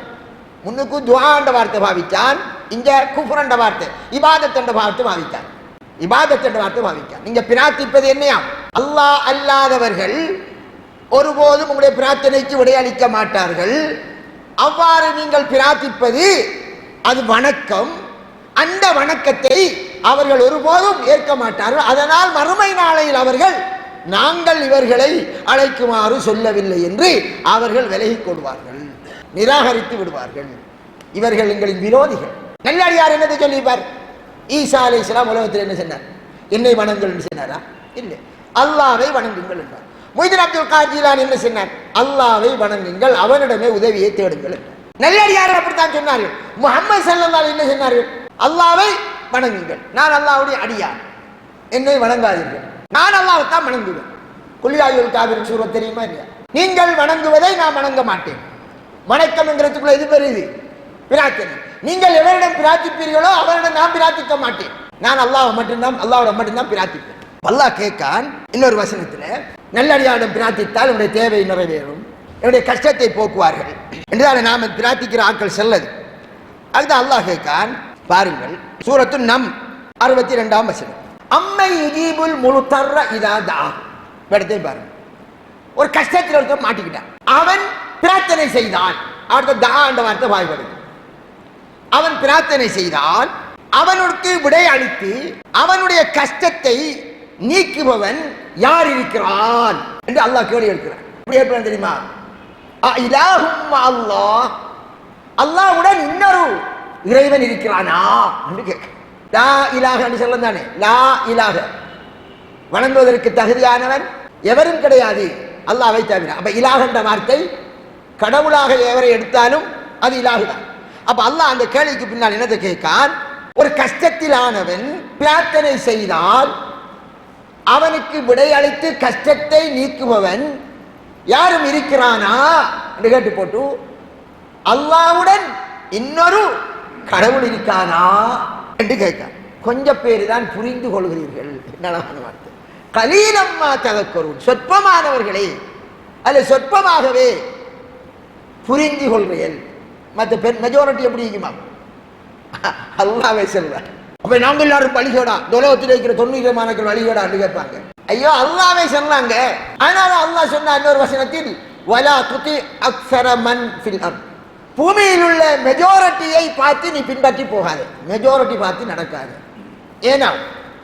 முன்னுக்கு துஆண்ட வார்த்தை பாவிச்சான், இங்க குஃப்ரண்ட வார்த்தை இபாதத்தண்ட வார்த்தை பாவிச்சான். இபாதத்தண்ட வார்த்தை பாவிச்சான். நீங்க பிரார்த்திப்பது என்னையா? அல்லாஹ் அல்லாதவர்கள் ஒருபோதும் உங்களுடைய பிரார்த்தனைக்கு விடையளிக்க மாட்டார்கள். அவ்வாறு நீங்கள் பிரார்த்திப்பது அது வணக்கம். அந்த வணக்கத்தை அவர்கள் ஒருபோதும் ஏற்க மாட்டார்கள். அதனால் மறுமை நாளையில் அவர்கள் நாங்கள் இவர்களை அழைக்குமாறு சொல்லவில்லை என்று அவர்கள் விலகிக் கொள்வார்கள், நிராகரித்து விடுவார்கள். இவர்கள் எங்களின் விரோதிகள். நல்லடியார் என்னதை சொல்லிப்பார்? ஈசா அலைஹிஸ்ஸலாம் உலகத்தில் என்ன சொன்னார்? என்னை வணங்குங்கள் என்று சொன்னாரா? இல்லை, அல்லாஹ்வை வணங்குங்கள் என்றார். முஹ்யிதீன் அப்துல் காதிர் ஜீலானி என்ன சொன்னார்? அல்லாஹ்வை வணங்குங்கள், அவனிடமே உதவியை தேடுங்கள் என்றார். நல்லடியார் அப்படித்தான் சொன்னார்கள். முஹம்மது ஸல்லல்லாஹு அலைஹி வஸல்லம் என்ன சொன்னார்கள்? அல்லாஹ்வை வணங்குங்கள், நான் அல்லாஹ்வுடைய அடியார், என்னை வணங்காதீர்கள், நான் அல்லாஹ்வை தான் வணங்குவேன். குல் யா அய்யுல் காஃபிரூன் சூரத் தெரியுமா இல்லையா? நீங்கள் வணங்குவதை நான் வணங்க மாட்டேன். வணக்கம் என்கிறதுக்குள்ள இது பெரியது பிரார்த்தனை. நீங்கள் எவரிடம் பிரார்த்திப்பீர்களோ அவரிடம் நான் பிரார்த்திக்க மாட்டேன். நான் அல்லாஹ்வை மட்டும்தான், அல்லாஹ்வோட மட்டும்தான் பிரார்த்திப்பேன். அல்லாஹ் கேட்கான் இன்னொரு வசனத்துல, நல்லடியாரிடம் பிரார்த்தித்தால் உன்னுடைய தேவை நிறைவேறும், என்னுடைய கஷ்டத்தை போக்குவார்கள் என்று நாம பிரார்த்திக்கிற ஆட்கள் செல்லது. அதுதான் அல்லாஹ் கேட்கான். பாருங்கள், சூரத்து நம் 62ஆம் வசனம். அம்மை யுஜீபுல் முல்தர்ர இதா தஆ. இடத்தை பாருங்க. ஒரு கஷ்டத்தில் ஒருத்தர் மாட்டிக்கிட்டான், அவன் பிரார்த்தனை செய்தான். அடுத்த தஆ என்ற வார்த்தை வாய்ப்படுது. அவன் பிரார்த்தனை செய்தால் அவனுக்கு விடை அளித்து அவனுடைய கஷ்டத்தை நீக்குபவன் யார் இருக்கிறான் என்று அல்லாஹ் கேள்வி எழுக்கிறான். எப்படி எழுப்புறான் தெரியுமா? அல்லாஹ், அல்லாஹ்வுடன் இன்னொரு இறைவன் இருக்கிறானா என்று கேட்க. லா இலாஹ என்று சொல்ல தானே, லா இலாஹ, வணங்குவதற்கு தகுதியானவன் எவரும் கிடையாது அல்லாஹ்வை தவிர. அப்ப இலாஹ் என்ற வார்த்தை கடவுளாக எவரை எடுத்தாலும் அது இலாஹு தான். அப்ப அல்லாஹ் அந்த கேள்விக்கு பின்னால் என்னதை கேட்கான்? ஒரு கஷ்டத்திலானவன் பிரார்த்தனை செய்தால் அவனுக்கு விடை அளித்து கஷ்டத்தை நீக்குபவன் யாரும் இருக்கிறானா என்று கேட்டு போட்டு, அல்லாஹ்வுடன் இன்னொரு கடவுள் இருக்கானா என்று கேட்க. கொஞ்சம் பேர் தான் புரிந்து கொள்கிறீர்கள். நலமான வார்த்தை. கலீலம்மா ததக்கரும், சொற்பமானவர்களே அல்ல சொற்பமாகவே புரிந்து கொள்கிறீர்கள். மற்ற மெஜாரிட்டி எப்படி இருக்குமா? அல்லாஹ்வை சொல்வார். அப்ப நாங்கள் எல்லாரும் பலிகோடா, தொலகத்தில் இருக்கிற 90% வழிகோடா என்று கேட்பாங்க. ஐயோ, அல்லாஹ்வை சொன்னாங்க. அதனால அல்லாஹ் சொன்ன இன்னொரு வசனத்தில், வலா துதி அக்ஸர மன் ஃபில் அர்த், பூமியில் உள்ள மெஜாரிட்டியை பார்த்து நீ பின்பற்றி போகாது, மெஜாரிட்டி பார்த்து நடக்காது. ஏன்னா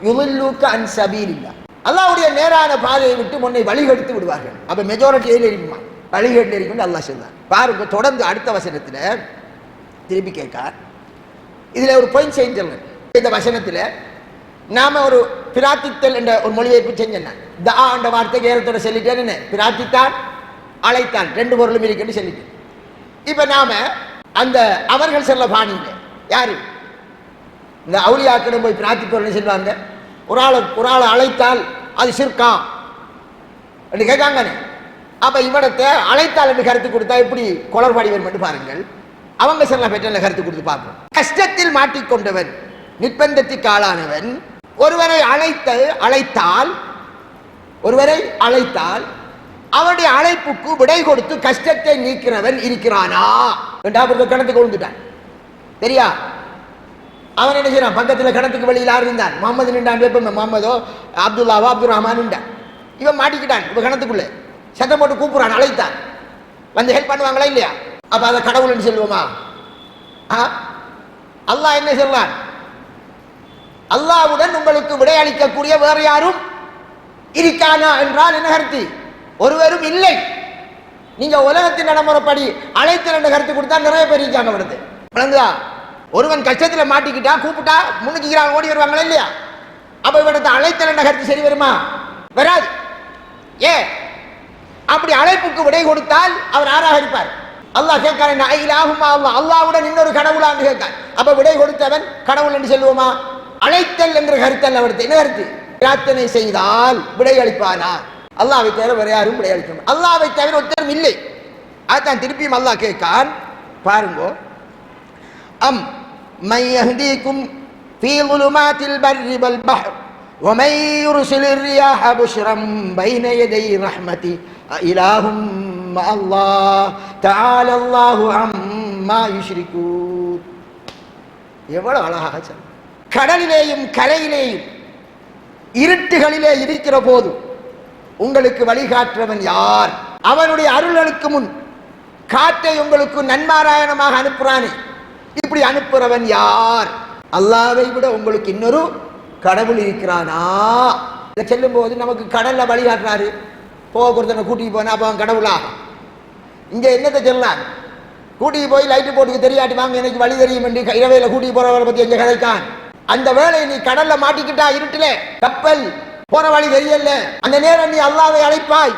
யுதில்லூக அன் சபீலில்லாஹ், அல்லாஹ்வுடைய நேரான பாதையை விட்டு முன்னை வழிகெடுத்து விடுவார்கள். அப்ப மெஜாரிட்டி எதில் இருக்குமா? வழிகேட்டில் இருக்குன்னு அல்லாஹ் சொன்னார். பாருங்க, தொடர்ந்து அடுத்த வசனத்துல திருப்பி கேட்கார். இதுல ஒரு பாயிண்ட் செஞ்சல். இந்த வசனத்துல நாம ஒரு பிரார்த்தித்தல் என்ற ஒரு மொழிபெயர்ப்பு செஞ்சேன். தஆ என்ற வார்த்தைக்கு ஏறத்தோட சொல்லிட்டேன்னு, பிரார்த்தித்தான் அழைத்தான் ரெண்டு பொருளும் இருக்குன்னு சொல்லிட்டேன். இப்ப நாம அந்த அவர்கள் செல்ல பாணியில யாரு இந்த அவுலியாக்களிடம் போய் பிரார்த்திப்பவர்கள் சொல்லுவாங்க, ஒரு ஆளை அழைத்தால் அது ஷிர்கா என்று கேட்காங்கன்னு. அப்ப இவனத்தை அழைத்தால் என்று கருத்து கொடுத்தா எப்படி குளறுபடி வரும் என்று பாருங்கள். அவங்க செல்ல பெற்ற கருத்து கொடுத்து பார்ப்போம். கஷ்டத்தில் மாட்டிக்கொண்டவன், நிர்பந்தத்துக்கு ஆளானவன் ஒருவரை அழைத்தால் அவனுடைய அழைப்புக்கு விடை கொடுத்து கஷ்டத்தை நீக்கிறவன் இருக்கிறானா என்று கணத்துக்கு கொண்டுட்டான். சரியா? அவன் என்ன செய்யறான்? பக்கத்தில் கணத்துக்கு வெளியில் யார் இருந்தான்? முகமது நின்றான். முகமதோ அப்துல்லாவோ அப்துல் ரஹ்மான் நின்றான். இவன் மாட்டிக்கிட்டான். இவன் கணத்துக்குள்ள சத்தம் போட்டு கூப்பிடுறான், அழைத்தான். வந்து ஹெல்ப் பண்ணுவாங்களா இல்லையா? அப்ப அதை கடவுள்னு சொல்லுவோமா? அல்லாஹ் என்ன சொல்றான்? அல்லாஹ்வுடன் உங்களுக்கு விடை அளிக்கக்கூடிய வேறு யாரும் இருக்கானா என்றால் என்ன கருத்து? ஒருவரும் இல்லை. நீங்க உலகத்தின் நடைமுறைப்படி அழைத்தல் என்ற கருத்து கொடுத்தா நிறைய பேர் இருக்காங்க. வருது விளங்குதா? ஒருவன் கஷ்டத்தில் மாட்டிக்கிட்டா கூப்பிட்டா முன்னுக்கு ஓடி வருவாங்களா இல்லையா? அப்ப இவனத்தை அழைத்தல் என்ற கருத்து சரி வருமா? வராது. ஏன்? அப்படி அழைப்புக்கு விடை கொடுத்தால் அவர் யாராக இருப்பார்? அல்லாஹ் கேட்காரு, அல்லாஹ்வுடன் இன்னொரு கடவுளான்னு கேட்கார். அப்ப விடை கொடுத்தவன் கடவுள் என்று சொல்லுவோமா? அழைத்தல் என்ற கருத்தல்ல. அவருக்கு என்ன கருத்து? பிரார்த்தனை செய்தால் விடை அளிப்பானா? அல்லாஹ்வை தவிர வேற யாரும் விடை அளிக்கணும். அல்லாஹ்வை தவிர ஒருத்தரும் இல்லை. அதான் திருப்பியும் அல்லாஹ் கேட்கான். பாருங்க, அம் மை யஹ்தீக்கும் ஃபீ ظுலுமாத்தில் பர்ரி வல் பஹர் ومن يرسل الرياح بشرا بين يدي رحمته إله مع الله تعالى الله عما يشركون. எவ்வளவு அழகாக சொல். கடலிலேயும் கரையிலேயும் இருட்டுகளிலே இருக்கிற போது உங்களுக்கு வழிகாட்டுறவன் யார்? அவனுடைய அருளுக்கு முன் காற்றை உங்களுக்கு நன்மாராயணமாக அனுப்புறானே, இப்படி அனுப்புறவன் யார்? அல்லாஹ்வை விட உங்களுக்கு இன்னொரு கடவுள் இருக்கிறானா? இதை செல்லும் போது நமக்கு கடல்ல வழிகாட்டுறாரு, போக்குறதனை கூட்டிட்டு போனா அப்ப அவன் கடவுளா? இங்க என்னத்தை சொல்லலாம்? கூட்டிட்டு போய் லைட்டு போட்டுக்கு தெரியாட்டி வாங்க எனக்கு வழி தெரியும் என்று இரவையில கூட்டிட்டு போறவரை பத்தி எங்க கதைக்கான். அந்த வேளை நீ கடல்ல மாட்டிக்கிட்டா, இருட்டுல கப்பல் போற வழி தெரியல, அந்த நேரம் நீ அல்லாஹ்வை அழைப்பாய்.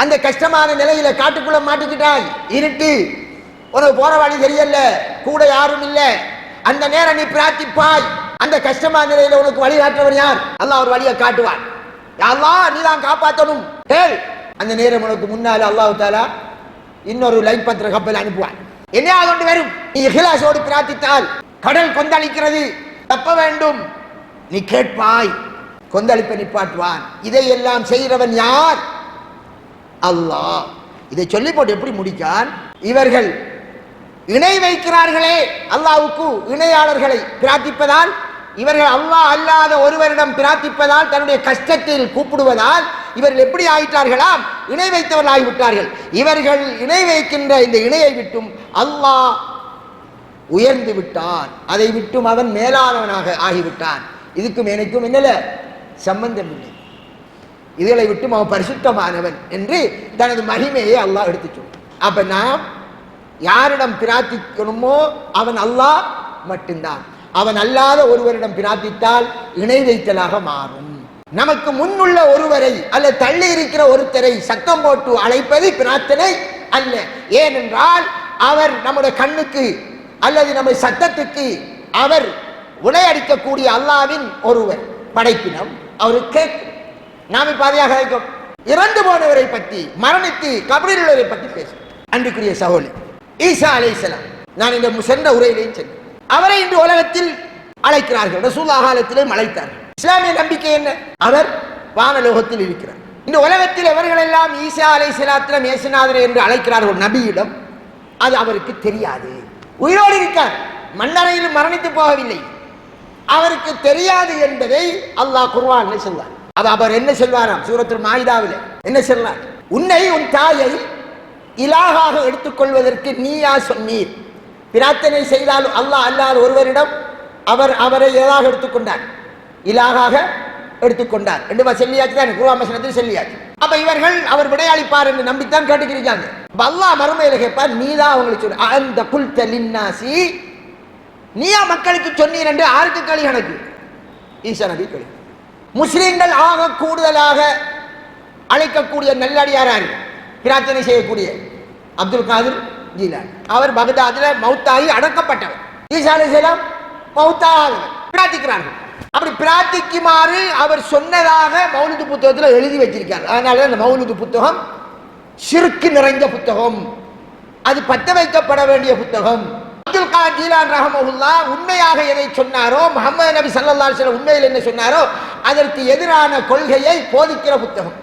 அந்த கஷ்டமான நிலையில காட்டுக்குள்ள மாட்டிக்கிட்டாய், இருட்டு, உனக்கு போற வழி தெரியல, கூட யாரும் இல்லை, அந்த நேரம் நீ பிரார்த்திப்பாய். அந்த கஷ்டமான நிலையில உனக்கு வழிகாட்டுறவன் யார்? அல்லாஹ் ஒரு வழியை காட்டுவான். அல்லாஹ் நீ தான் காப்பாற்றணும். அந்த நேரம் உனக்கு முன்னால அல்லாஹ் தஆலா இன்னொரு லைட் பத்திர கப்பல் அனுப்புவான். என்ன கொண்டு வரும்? நீ இஹ்லாஸோடு பிரார்த்தித்தால் கடல் கொந்தளிக்கிறது, தப்ப வேண்டும், நீ கேட்பாய். கொந்தளிப்பை நிப்பாட்டுவான். இதையெல்லாம் செய்கிறவன் யார்? அல்லாஹ். இதை சொல்லி போட்டு எப்படி முடிக்கான்? இவர்கள் இணை வைக்கிறார்களே, அல்லாஹ்வுக்கு இணையாளர்களை பிரார்த்திப்பதால், இவர்கள் அல்லாஹ் அல்லாத ஒருவரிடம் பிரார்த்திப்பதால், தன்னுடைய கஷ்டத்தில் கூப்பிடுவதால் இவர்கள் எப்படி ஆயிட்டார்களாம்? இணை வைத்தவர்கள் ஆகிவிட்டார்கள். இவர்கள் இணை வைக்கின்ற இந்த இணையை விட்டும் அல்லாஹ் உயர்ந்து விட்டான், அதை விட்டும் அவன் மேலானவனாக ஆகிவிட்டான். இதுக்கும் எனக்கும் என்னல சம்பந்தம் இல்லை, இதுகளை விட்டும் அவன் பரிசுத்தமானவன் என்று தனது மகிமையை அல்லாஹ் எடுத்து சொன்னான். அப்ப நாம் யாரிடம் பிரார்த்திக்கணுமோ அவன் அல்லாஹ் மட்டும்தான். அவன் அல்லாத ஒருவரிடம் பிரார்த்தித்தால் இணை வைத்தலாக மாறும். நமக்கு முன்னுள்ள ஒருவரை அல்லது தள்ளி இருக்கிற ஒருத்தரை சத்தம் போட்டு அழைப்பது பிரார்த்தனை அல்ல. ஏனென்றால் அவர் நம்முடைய கண்ணுக்கு அல்லது நம்முடைய சத்தத்துக்கு அவர் உடையடிக்கக்கூடிய அல்லாவின் ஒருவர் படைப்பினம். அவருக்கு நாம பாதையாக இருக்கும். இறந்து போனவரை பற்றி, மரணித்து கபரில் உள்ளவரை பற்றி பேசும். அன்றைக்குரிய சகோதரி ஈசா அலைஹிஸ்ஸலாம், நான் இந்த சென்ற உரையிலேயும் சொன்னேன், அவரை இன்று உலகத்தில் அழைக்கிறார்கள். ரசூலுல்லாஹ் காலத்திலும் அழைத்தார்கள். இஸ்லாமிய நம்பிக்கை என்ன? அவர் வானலோகத்தில் இருக்கிறார். இந்த உலகத்தில் எவர்கள் எல்லாம் ஈசா அலைஹிஸ்ஸலாத்திடம் இயேசுநாதர் என்று அழைக்கிறார்கள் நபியிடம், அது அவருக்கு தெரியாது. உயிரோடு இருக்கார், மண்ணறையில் மரணித்து போகவில்லை, அவருக்கு தெரியாது என்பதை அல்லாஹ் குர்ஆனில் சொல்வார். அவர் என்ன சொல்வாராம்? சூரத்துல் மாயிதாவில் என்ன சொல்றார்? உன்னை உன் தாயை இலாகாக எடுத்துக்கொள்வதற்கு நீயா சொன்னீர்? பிரார்த்தனை செய்தால் அல்லாஹ் அல்லாத ஒருவரிடம் அவரை ஏதாக எடுத்துக்கொண்டார், இலாகாக எடுத்துக்கொண்டார் என்று சொல்லியாச்சு தான் குர்ஆன் வசனத்தில் சொல்லியாச்சு. அப்ப இவர்கள் அவர் விடையளிப்பார் என்று நம்பித்தான் கேட்டுக்கிறாங்க. அல்லாஹ் மறுமையில கேட்பார், நீதான் அவங்களுக்கு சொன்ன அந்த குல்த லின்னாசி, நீயா மக்களுக்கு சொன்னீர் என்று யாருக்கு களி கணக்கு? ஈசா நபி களி. முஸ்லிம்கள் ஆக கூடுதலாக அழைக்கக்கூடிய நல்லடியாரார் பிரார்த்தனை செய்யக்கூடிய அப்துல் காதிர் ஜீலானி. அவர் பகதாதில் மௌத்தாகி அடக்கப்பட்டவர். ஈசா அலைஹிஸ்ஸலாம் மௌத்தாக பிரார்த்திக்கிறார்கள். அப்படி பிரார்த்திக்குமாறு அவர் சொன்னதாக மௌலிது புத்தகத்தில் எழுதி வச்சிருக்கார். அதனால அந்த மௌலிது புத்தகம் ஷிர்க் நிறைந்த புத்தகம், அது பத்த வைக்கப்பட வேண்டிய புத்தகம். அப்துல் காதிர் ஜீலானி ரஹ்மத்துல்லாஹ் உண்மையாக எதை சொன்னாரோ, முஹம்மது நபி ஸல்லல்லாஹு அலைஹி வஸல்லம் உண்மையில் என்ன சொன்னாரோ அதற்கு எதிரான கொள்கையை போதிக்கிற புத்தகம்.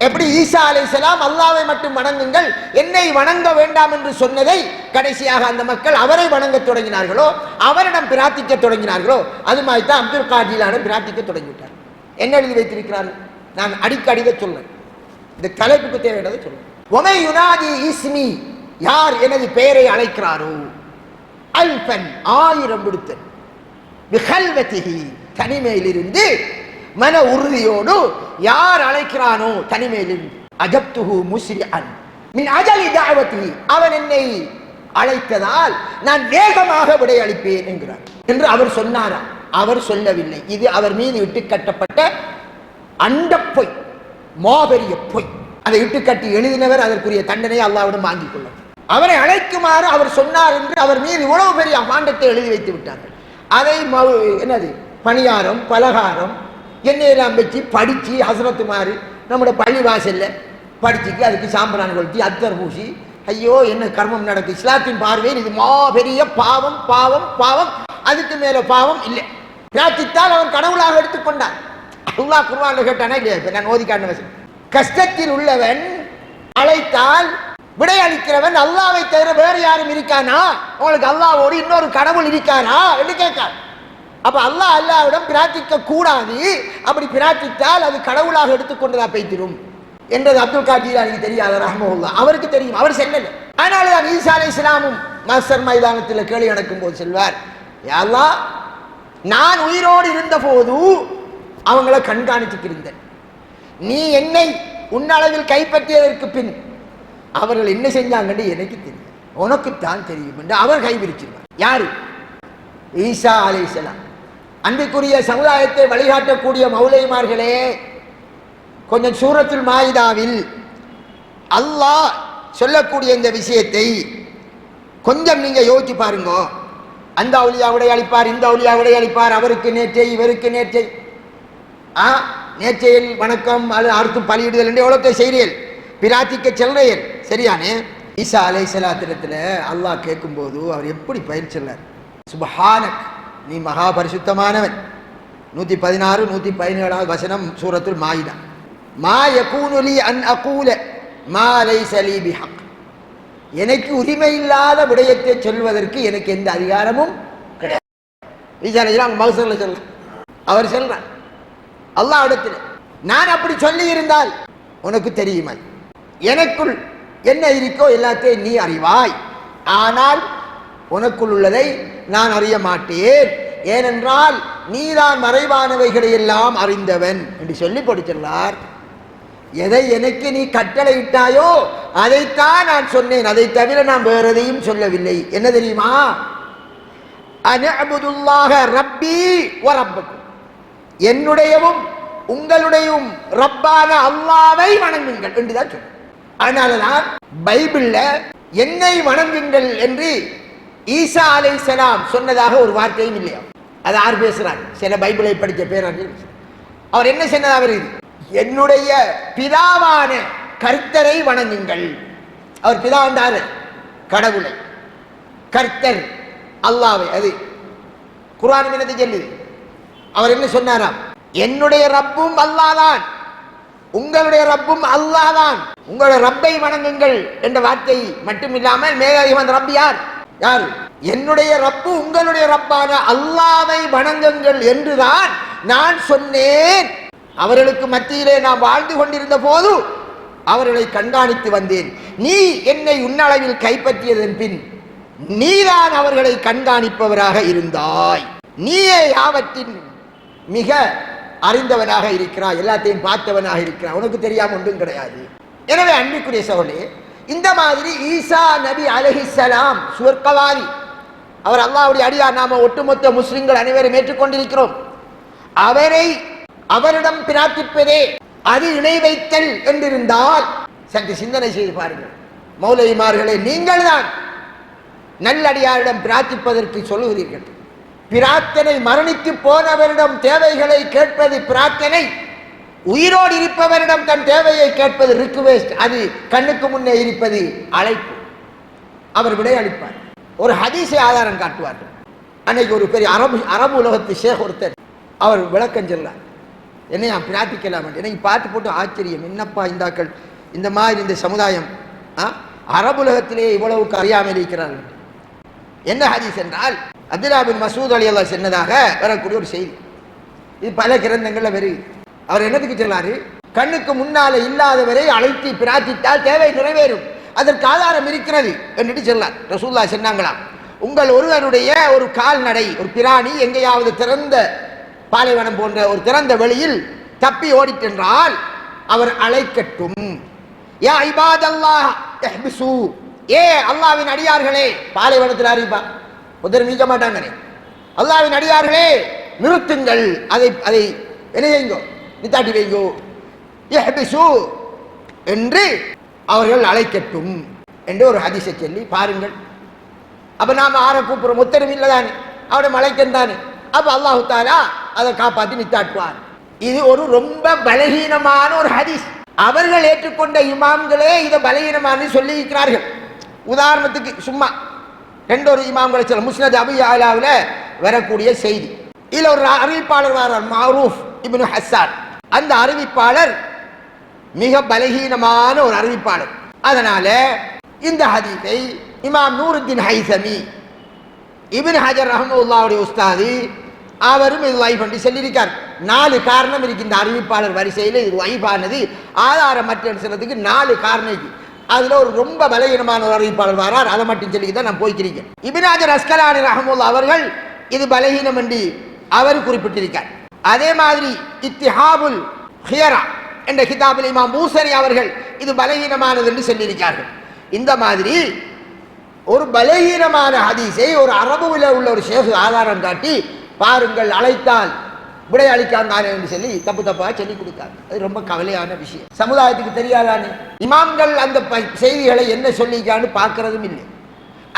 எப்படி ஈசா அலைஹிஸ்ஸலாம் அல்லாஹ்வை மட்டும் வணங்குங்கள், என்னை வணங்க வேண்டாம் என்று சொன்னதை கடைசியாக அந்த மக்கள் அவரை வணங்க தொடங்கினார்களோ, அவரிடம் பிரார்த்திக்க தொடங்கினார்களோ, அது மாதிரி தான் அப்துல் காதிர் ஜீலானி பிரார்த்திக்க தொடங்கிவிட்டார். என்ன எழுதி வைத்திருக்கிறார்கள்? நான் அடிக்கடிக்க சொல்றேன், இந்த தலைப்புக்கு தேவையானதை சொல்றேன். ஒமை யுனாதி இஸ்மி, யார் எனது பெயரை அழைக்கிறாரோ, அல்பன் 1000 விடுத்தல், பிகல்வதிஹி தனிமையிலிருந்து மன உறுதியோடு யார் அழைக்கிறானோ தனிமையிலிருந்து, அஜப்துஹு முஸ்ரிஅன் மின் அஜலி தஅவதிஹி, அவன் என்னை அழைத்ததால் நான் வேகமாக விடையளிப்பேன் என்கிறார் என்று அவர் சொன்னாரா? அவர் சொல்லவில்லை. இது அவர் மீது இட்டு கட்டப்பட்ட அண்ட பொய், மாபெரிய பொய். அதை இட்டு கட்டி எழுதினவர் அதற்குரிய தண்டனை அல்லாஹ்விடம் வாங்கிக் கொள்ளும். அவரை அழைக்குமாறு அவர் சொன்னார் என்று அவர் மீது இவ்வளவு பெரிய அபாண்டத்தை எழுதி வைத்து விட்டார்கள். அதை என்னது பணியாரம் பலகாரம் என்னையெல்லாம் வச்சு படிச்சு ஹசரத்து மாதிரி நம்முடைய பள்ளி வாசல்ல படிச்சுக்கு அதுக்கு சாம்பிரான் கொளுத்தி அத்தர் பூசி, ஐயோ என்ன கர்மம் நடக்கு, இஸ்லாத்தின் பார்வையில் இது மாபெரிய பாவம் பாவம் பாவம், அதுக்கு மேல பாவம் இல்லை. பிரார்த்தித்தால் அவன் கடவுளாக எடுத்துக்கொண்டான். அல்லாஹ் குர்ஆன்ல கேட்டானா இல்லையா? இப்ப நான் ஓதி காட்டின வசனம், கஷ்டத்தில் உள்ளவன் அழைத்தால் விடையளிக்கிறவன் அல்லாஹ்வை தவிர வேறு யாரும் இருக்கானா? உங்களுக்கு அல்லாஹ்வோடு இன்னொரு கடவுள் இருக்கானா என்று கேட்கார். அப்ப அல்லாஹ் அல்லாஹ்விடம் பிரார்த்திக்க கூடாது, அப்படி பிரார்த்தித்தால் அது கடவுளாக எடுத்துக்கொண்டதா பேய்த்திரும் என்றது அப்துல் காதிர் ஜீலானிக்கு தெரியாத ரஹ்மத்துல்லாஹ், அவருக்கு தெரியும், அவர் செல்லல. அதனாலதான் ஈசா அலைஹிஸ்ஸலாமும் மஹ்ஷர் மைதானத்தில் கேள்வி நடக்கும் போது சொல்வார், யா அல்லாஹ், நான் உயிரோடு இருந்த போது அவங்கள கண்காணிச்சுட்டு இருந்தேன், நீ என்னை உன்னளவில் கைப்பற்றியதற்கு பின் அவர்கள் என்ன செஞ்சாங்கன்னு எனக்கு தெரியும், உனக்குத்தான் தெரியும் என்று அவர் கைவிரிச்சிருவார். யாரு? ஈசா அலைஹிஸ்ஸலாம். அன்றைக்குரிய சமுதாயத்தை வழிகாட்டக்கூடிய மௌலைமார்களே, கொஞ்சம் சூரத்துல் மாயிதாவில் அல்லாஹ் சொல்லக்கூடிய இந்த விஷயத்தை கொஞ்சம் நீங்க யோசிச்சு பாருங்க. அந்த அவுலியாவுடைய அளிப்பார், இந்த அவுலியாவுடைய அளிப்பார், அவருக்கு நேற்றை இவருக்கு நேற்றை, நேற்றையில் வணக்கம் அது அடுத்து பலியிடுதல் என்று எவ்வளோ செய்கிறீர்கள், பிரார்த்திக்க செல்றீர்கள், சரியானே? ஈசா அலைஹிஸ்ஸலாத்திடத்தில் அல்லாஹ் கேட்கும்போது அவர் எப்படி பயிர் சொல்லார், சுப்ஹானக், நீ மகா பரிசுத்தமானவன், 116 117 வசனம் சூரத்துல் மாயிதா. மா யகூனு லி அன் அகூல மா லைஸ லீ பிஹக். எனக்கு உரிமை இல்லாத விடயத்தை சொல்வதற்கு எனக்கு எந்த அதிகாரமும் கிடையாது. மகசூல்ல சொல்ல அவர் சொல்றார் அல்லாஹ் இடத்தில், நான் அப்படி சொல்லி இருந்தால் உனக்கு தெரியுமா, எனக்குள் என்ன இருக்கோ எல்லாத்தையும் நீ அறிவாய், ஆனால் உனக்குள் உள்ளதை நான் அறிய மாட்டேன், ஏனென்றால் நீதான் மறைவானவைகளை எல்லாம் அறிந்தவன் என்று சொல்லி படித்துள்ளார். எதை எனக்கு நீ கட்டளையிட்டாயோ அதைத்தான் நான் சொன்னேன், அதை தவிர நான் வேற எதையும் சொல்லவில்லை. என்ன தெரியுமா? அன்அபுதுல்லாஹ ரப்பி வ ரப்பக்கும், என்னுடையவும் உங்களுடையும் ரப்பான அல்லாஹ்வை வணங்குங்கள் என்றுதான் சொன்னேன். அதனாலதான் பைபிள்ல என்னை வணங்குங்கள் என்று ஈசா அலைஹிஸ்ஸலாம் சொன்னதாக ஒரு வார்த்தையும் இல்லையா. அது யார் பேசுறார்? சில பைபிளை படித்த பேராளர். அவர் என்ன சொன்னதாக வருது? என்னுடைய பிதாவான கர்த்தரை வணங்குங்கள். அவர் பிதா வந்தாரு கடவுளை, கர்த்தர் அல்லாஹ்வை. அது குர்ஆன் என்னது சொல்லுது? அவர் என்ன சொன்னாராம்? என்னுடைய ரப்பும் அல்லாஹ்தான், உங்களுடைய ரப்பும் அல்லாஹ்தான், உங்களுடைய ரப்பை வணங்குங்கள் என்ற வார்த்தை மட்டும் இல்லாமல் மேலாக வந்த ரப் யார்? யார்? என்னுடைய ரப்பு உங்களுடைய ரப்பான அல்லாஹ்வை வணங்குங்கள் என்றுதான் நான் சொன்னேன். அவர்களுக்கு மத்தியிலே நான் வாழ்ந்து கொண்டிருந்த போது அவர்களை கண்காணித்து வந்தேன். நீ என்னை உன்னளவில் கைப்பற்றியதன் பின் நீதான் அவர்களை கண்காணிப்பவராக இருந்தாய். நீயே யாவற்றின் மிக அறிந்தவனாக இருக்கிறாய், எல்லாத்தையும் பார்த்தவனாக இருக்கிறாய், உனக்கு தெரியாம ஒன்றும் கிடையாது. எனவே அன்பிற்குரிய சகோதரே, இந்த மாதிரி ஈசா நபி அலைஹிஸ்ஸலாம் சுவர்க்கவாதி, அவர் அல்லாஹ்வுடைய அடியார். நாம ஒட்டுமொத்த முஸ்லிம்கள் அனைவரும் ஏற்றுக்கொண்டிருக்கிறோம். அவரிடம் பிரார்த்திப்பதே அது இணை வைத்தல் என்றிருந்தால் சற்று சிந்தனை செய்து பாருங்கள். மௌலவிமார்களே, நீங்கள் தான் நல்லடியாரிடம் பிரார்த்திப்பதற்கு சொல்லுகிறீர்கள். பிரார்த்தனை மரணித்து போனவரிடம் தேவைகளை கேட்பது பிரார்த்தனை, உயிரோடு இருப்பவரிடம் தன் தேவையை கேட்பது ரிக்வெஸ்ட், அது கண்ணுக்கு முன்னே இருப்பது அழைப்பு. அவர் விடை அளிப்பார். ஒரு ஹதீஸை ஆதாரம் காட்டுவார்கள். அன்னைக்கு ஒரு பெரிய அரபு உலகத்து ஷேக் ஒருத்தர் அவர் விளக்கம் சொன்னார். என்னையா பிரார்த்திக்கலாம்? என்னை பார்த்து போட்டு ஆச்சரியம், என்னப்பா இந்தாக்கள் இந்த மாதிரி இந்த சமுதாயம் அரபுலகத்திலே இவ்வளவுக்கு அறியாமல் இருக்கிறார்கள். என்ன ஹதீஸ் என்றால், அப்துல்லா பின் மசூத் ரலியல்லாஹு சொன்னதாக வரக்கூடிய ஒரு செய்தி. இது பல கிரந்தங்கள்ல வருது. அவர் என்னதுக்கு சொன்னாரு? கண்ணுக்கு முன்னால இல்லாதவரை அழைத்து பிரார்த்தித்தால் தேவை நிறைவேறும், அதற்கு ஆதாரம் இருக்கிறது என்று சொன்னார். ரசூலுல்லாஹ் சொன்னாங்களாம், உங்கள் ஒருவருடைய ஒரு கால்நடை, ஒரு பிராணி எங்கேயாவது திறந்த பாலைவனம் போன்ற ஒரு திறந்த வெளியில் தப்பி ஓடிட்டென்றால் அவர் அழைக்கட்டும், யா இபாதல்லாஹ் இஹ்பிசு, ஏ அல்லாஹ்வின் அடியார்களே. பாலைவனத்தில் அறிவிப்பா உதர் மீக்க மாட்டாங்க. அல்லாஹ்வின் அடியார்களே நிறுத்துங்கள், அதை என்ன செய்யுங்கோ, நித்தாட்டி வைங்கோ, இஹ்பிசு என்று அவர்கள் அழைக்கட்டும் என்று ஒரு ஹதீஸை சொல்லி பாருங்கள். அப்ப நாம ஆற கூப்பிடுறோம், உத்தரவு இல்லைதானே, அவரை மலைக்கந்தானே. அப்ப அல்லாஹு தஆலா அதை காப்பாற்றி நித்தாட்டுவார். இது ஒரு ரொம்ப பலகீனமான ஒரு ஹதீஸ். அவர்கள் ஏற்றுக்கொண்ட இமாம்களே இதை பலகீனமான சொல்லி இருக்கிறார்கள். உதாரணத்துக்கு சும்மா ரெண்டொரு இமாம்களை சொல்ல, முஸ்னத் அபூ யஅலாவில் வரக்கூடிய செய்தி. இதுல ஒரு அறிவிப்பாளர் வரார், மஅரூஃப் இப்னு ஹஸ்ஸான். அந்த அறிவிப்பாளர் மிக பலகீனமான ஒரு அறிவிப்பாளர். அதனால இந்த ஹதீஸை இமாம் நூருத்தீன் ஹைஸமி இப்னு ஹஜர் ரஹ்மத்துல்லாஹி உஸ்தாதி அவரும் இது லைஃப் என்று சொல்லியிருக்கார். 4 காரணம் இருக்கு இந்த அறிவிப்பாளர் வரிசையில் இது வைபானது ஆதாரமற்ற சொல்றதுக்கு 4 காரணம் இருக்கு. அதுல ஒரு ரொம்ப பலகீனமான ஒரு அறிவிப்பாளர் வரார், அதை மட்டும் சொல்லி தான் நான் போய்க்கிறீங்க. இப்னு ஹஜர் அஸ்கலானி ரஹ்மத்துல்லாஹி அவர்கள் இது பலகீனம் என்று அவர் குறிப்பிட்டிருக்கார். அதே மாதிரி இத்திஹாபுல் ஹியரா என்ற கிதாபில் இமாம் பூசரி அவர்கள் இது பலகீனமானது என்று சொல்லியிருக்கார்கள். இந்த மாதிரி ஒரு பலகீனமான ஹதீஸை ஒரு அரபுல உள்ள ஒரு ஷேக் ஆதாரம் காட்டி பாருங்கள், அழைத்தால் விடை அளிக்காங்க என்று சொல்லி தப்பு தப்பாக சொல்லி கொடுத்தாங்க. அது ரொம்ப கவலையான விஷயம். சமுதாயத்துக்கு தெரியாதானே? இமாம்கள் அந்த செய்திகளை என்ன சொல்லிக்கான்னு பார்க்கறதும் இல்லை.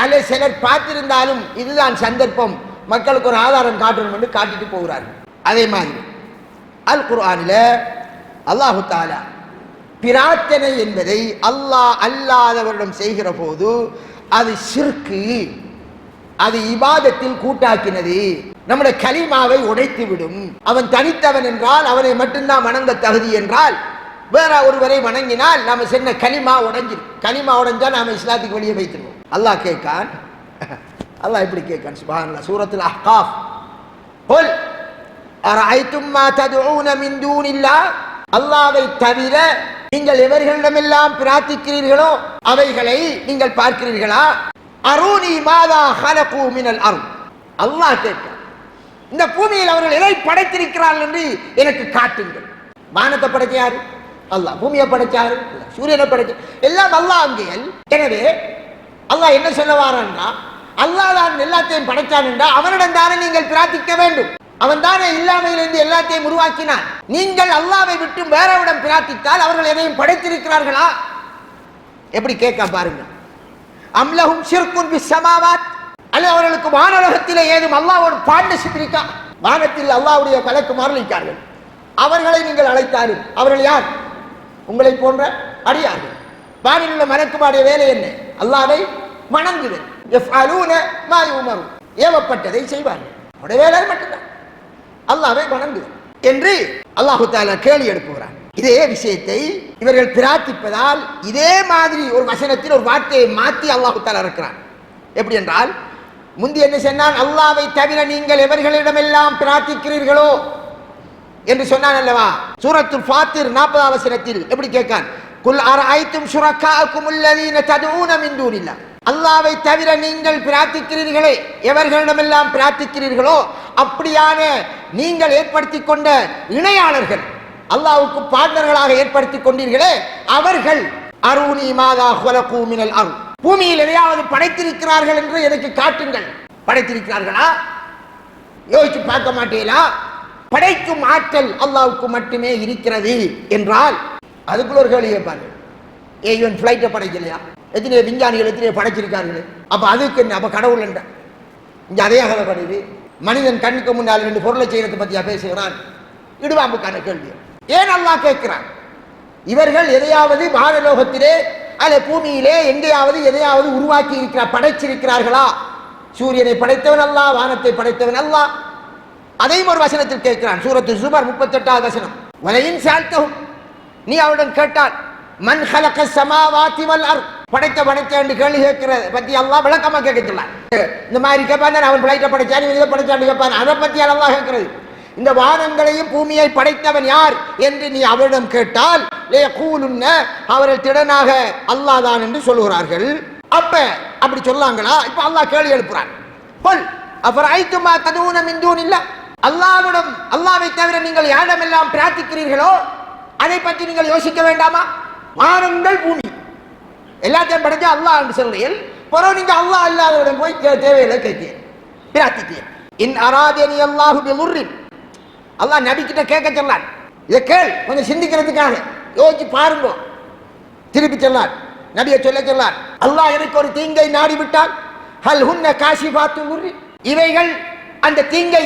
அல்ல சிலர் பார்த்திருந்தாலும் இதுதான் சந்தர்ப்பம், மக்களுக்கு ஒரு ஆதாரம் காட்டணும் என்று காட்டிட்டு போகிறார்கள். அதே மாதிரி அல் குர்ஆனில் அல்லாஹு தஆலா பிரார்த்தனை என்பதை அல்லாஹ் அல்லாதவரிடம் செய்கிற போது அது ஷிர்க்கு, அது இபாதத்தில் கூட்டாக்கினது. நம்முடைய கலிமாவை உடைத்து விடும். அவன் தனித்தவன் என்றால் அவனை மட்டும்தான் வணங்க தகுதி என்றால் வேற ஒருவரை வணங்கினால் நாம சென்ன கலிமா உடைஞ்சிடும். கலிமா உடைஞ்சா நாம இஸ்லாத்துக்கு வெளியே வைத்துருவோம். அல்லாஹ் கேட்கான், அல்லாஹ் எப்படி கேட்கான்? சுப்ஹானல்லாஹ், சூரத்துல் அஹ்காஃப், குல் அரஐதும் மா ததுஊன மின் தூனில்லாஹ், அல்லாஹ்வை தவிர நீங்கள் எவர்களிடமெல்லாம் பிரார்த்திக்கிறீர்களோ அவைகளை நீங்கள் பார்க்கிறீர்களா? அரூனி மாதா ஹலகு மினல் அர்த், அல்லாஹ் கேட்கான், இந்த பூமியில் அவர்கள் எதை படைத்திருக்கிறார்கள் என்று எனக்கு காட்டுங்கள். வானத்தை படைக்க யாரு? அல்லாஹ். பூமியை படைச்சாரு, சூரியனை படைச்ச எல்லாம் அல்லாஹ் அங்கேயல். எனவே அல்லாஹ் என்ன சொல்ல வாரா, அல்லாஹ் தான் எல்லாத்தையும் படைத்தான் என்றால் அவனிடம் தானே நீங்கள் பிரார்த்திக்க வேண்டும். அவன் தானே இல்லாமையிலிருந்து எல்லாத்தையும் உருவாக்கினான். நீங்கள் அல்லாஹ்வை விட்டு வேறவிடம் பிரார்த்தித்தால் அவர்கள் எதையும் படைத்திருக்கிறார்களா? எப்படி கேட்க பாருங்க. அம்லஹும் ஷிர்குன் பிஸ் ஸமாவாத், அல்லது அவர்களுக்கு வானலோகத்திலே ஏதும் அல்லாஹ்வோடு பார்ட்னர்ஷிப் இருக்கா? வானத்தில் அல்லாஹ்வுடைய மலக்குமார்கள் இருக்கார்கள், அவர்களை நீங்கள் அழைத்தார்கள். அவர்கள் யார்? உங்களை போன்ற அடியார்கள். வானில் உள்ள மலக்குமாருடைய வேலை என்ன? அல்லாஹ்வை வணங்குதல். யஃஅலூன மா யுமரு, ஏவப்பட்டதை செய்வார்கள். அவருடைய வேலை மட்டும்தான் அல்லாஹ்வை வணங்குதல் என்று அல்லாஹ் தஆலா கேள்வி எழுப்புகிறார். இதே விஷயத்தை இவர்கள் பிரார்த்திப்பதால் இதே மாதிரி ஒரு வசனத்தில் ஒரு வார்த்தையை மாற்றி அல்லாஹ் தஆலா இருக்கிறான். எப்படி என்றால், முந்தி என்ன சொன்னான்? அல்லாஹ்வை தவிர நீங்கள் எவர்களிடமெல்லாம் பிரார்த்திக்கிறீர்களோ என்று சொன்னான் அல்லவா? சூரத்துல் ஃபாத்திர் 40வது வசனத்தில் எப்படி கேட்கான்? குல் அரஐதும் ஷுரகாஅக்கும் அல்லதீன ததுஊன மின் தூனில்லாஹ், அல்லாஹ்வை தவிர நீங்கள் பிரார்த்திக்கிறீர்களே, எவர்களிடமெல்லாம் பிரார்த்திக்கிறீர்களோ அப்படியான நீங்கள் ஏற்படுத்திக் கொண்ட இணையாளர்கள், அல்லாஹ்வுக்கு பார்ட்னர்களாக ஏற்படுத்திக் கொண்டீர்களே, அவர்கள் அரூனி மாதா ஹலகு மினல் அர்த், பூமியில் எதையாவது படைத்திருக்கிறார்கள் என்று எனக்கு காட்டுங்கள். படைத்திருக்கிறார்களா? யோசிச்சு பார்க்க மாட்டீங்களா? படைக்கும் ஆற்றல் அல்லாஹ்வுக்கு மட்டுமே இருக்கிறது என்றால் அதுக்குள்ள ஒரு கேள்வி கேட்பாங்க. இவன் பிளைட்டை படைக்கலையா? எத்தனை விஞ்ஞானிகள் எத்தனை படைச்சிருக்கார்கள்? அப்ப அதுக்கு என்ன? அப்ப கடவுள் என்ற இங்க அதே அகலப்படுது. மனிதன் கண்ணுக்கு முன்னால் 2 பொருளை செய்யறதை பத்தியா பேசுகிறான்? இடுவாம்புக்கான கேள்வி. ஏன் அல்லாஹ் கேட்கிறான்? இவர்கள் எதையாவது வானலோகத்திலே அல்ல பூமியிலே எங்கேயாவது எதையாவது உருவாக்கி இருக்கிறார், படைச்சிருக்கிறார்களா? சூரியனை படைத்தவன் அல்லாஹ், வானத்தை படைத்தவன் அல்லாஹ். அதையும் ஒரு வசனத்தில் கேட்கிறான். சூரத்து ஜுமர் 38வது வசனம். வலையின் சால்தஹும், நீ அவரிடம் கேட்டால் மன் ஹலக ஸமாவாதி வல் அர்த், படைத்த என்று கேள்வி கேட்கிறது பத்தி அல்லாஹ் விளக்கமா கேட்கிறான். இந்த மாதிரி கேட்பான், அவன் பிளைட்டை படைச்சான், இதை படைச்சான்னு கேட்பான். அதை பத்தி அல்லாஹ் கேட்கிறது. இந்த வானங்களையும் பூமியை படைத்தவன் யார் என்று நீ அவரிடம் கேட்டால் லயகூலுன்ன, அவர்கள் திடனாக அல்லாஹ் தான் என்று சொல்லுகிறார்கள். அப்ப அப்படி சொல்லாங்களா? இப்ப அல்லாஹ் கேள்வி எழுப்புறான். குல் அஃபரைதும் மா ததுஊன மின் தூனில்லாஹ், அல்லாஹ்விடம், அல்லாஹ்வை தவிர நீங்கள் யாரிடமெல்லாம் பிரார்த்திக்கிறீர்களோ அதை பற்றி நீங்கள் யோசிக்க வேண்டாமா? வானங்கள் பூமி எல்லாத்தையும் படைச்சா அல்லாஹ் என்று சொல்றீர்கள், பிறகு நீங்க அல்லாஹ் அல்லாதவிடம் போய் தேவையில்லை கேட்கிறீங்க, பிரார்த்திக்கிறீங்க. இன் அராதனி அல்லாஹு பிதுர்ரின், அல்லாஹ் நபி கிட்ட கேட்க சொன்னான். இதை கேள், கொஞ்சம் சிந்திக்கிறதுக்காக யோசிச்சு பாருங்க. திருப்பி சொன்னார், நபியை சொல்ல சொன்னார், அல்லாஹ் எனக்கு ஒரு தீங்கை நாடி விட்டால் ஹல் ஹுன்ன காஷிஃபாத்து துர்ரி, இவைகள் அந்த தீங்கை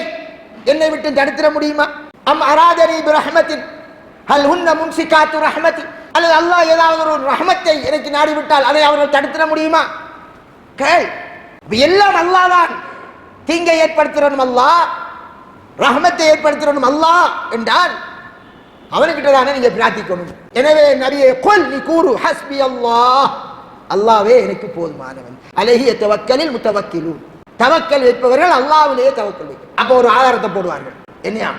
என்னை விட்டு தடுத்திட முடியுமா? அம் அராதனி பிரஹ்மத்தின் ஹல் ஹுன்ன மும்சிகாத்து ரஹ்மதி, அல்லது அல்லாஹ் ஏதாவது ஒரு ரஹ்மத்தை எனக்கு நாடிவிட்டால் அதை அவர்கள் தடுத்திட முடியுமா? கேள். எல்லாம் அல்லாஹ் தான். தீங்கை ஏற்படுத்துறனும் அல்லாஹ், ரஹ்மத்தை ஏற்படுத்துறனும் அல்லாஹ் என்றால் அவனுக்கிட்ட தானே நீங்க பிரார்த்திக்கணும். எனவே நபியே குல், நீ கூறு, ஹஸ்பி அல்லாஹ், அல்லாஹ்வே எனக்கு போதுமானவன், அலைஹி யதவக்கலில் முத்தவக்கிலூன், தவக்கல் வைப்பவர்கள் அல்லாஹ்விலேயே தவக்கல் வைக்க. அப்போ ஒரு ஆதாரத்தை போடுவார்கள். என்னையா?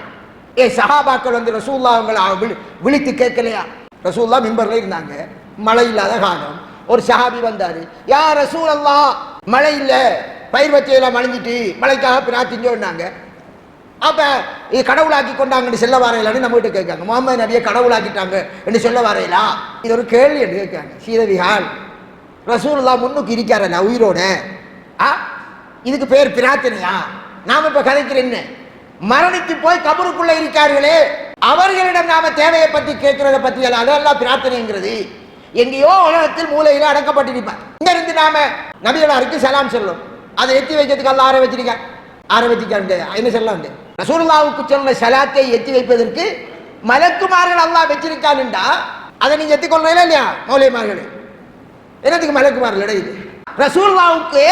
சஹாபாக்கள் வந்து ரசூலுல்லாஹ் அவங்களை விழித்து கேட்கலையா? ரசூலுல்லாஹ் மிம்பர்ல இருந்தாங்க, மழை இல்லாத காலம். ஒரு சஹாபி வந்தாரு, யா ரசூலல்லாஹ், மழை இல்ல, பயிர் வச்சையெல்லாம் மழைஞ்சிட்டு மழைக்காக பிரார்த்திஞ்சோன்னாங்க. அப்ப இது கடவுளாக்கி கொண்டாங்கன்னு சொல்ல வரையிலான்னு நம்ம கிட்ட கேட்காங்க. முகமது நபியை கடவுளாக்கிட்டாங்க என்று சொல்ல வரையிலா? இது ஒரு கேள்வி என்று கேட்காங்க. சீதவிகால், ரசூலுல்லாஹ் முன்னுக்கு இருக்காரல்ல உயிரோட, இதுக்கு பேர் பிரார்த்தனையா? நாம இப்ப கதைக்கிறேன், மரணித்து போய் கபருக்குள்ள இருக்கார்களே அவர்களிடம் நாம தேவையை பத்தி கேட்கிறத பத்தி அதெல்லாம் பிரார்த்தனைங்கிறது. எங்கேயோ உலகத்தில் மூலையில அடக்கப்பட்டிருப்பார். இங்க இருந்து நாம நபிகளாருக்கு சலாம் சொல்லும், அதை எத்தி வைக்கிறதுக்கு அல்ல ஆரம்பிச்சிருக்காங்க. என்ன சொல்லலாம்? ரசூலுல்லாஹ்வுக்கு சொன்ன சலாத்தை எத்தி வைப்பதற்கு மலக்குமார்கள் அல்லாஹ் வச்சிருக்கான்டா, அதை நீங்க எத்திக்கொள்ளல இல்லையா? மௌலிமார்கள் என்னத்துக்கு மலக்குமார்கள் இடையில ரசூலுல்லாஹ்வுக்கு?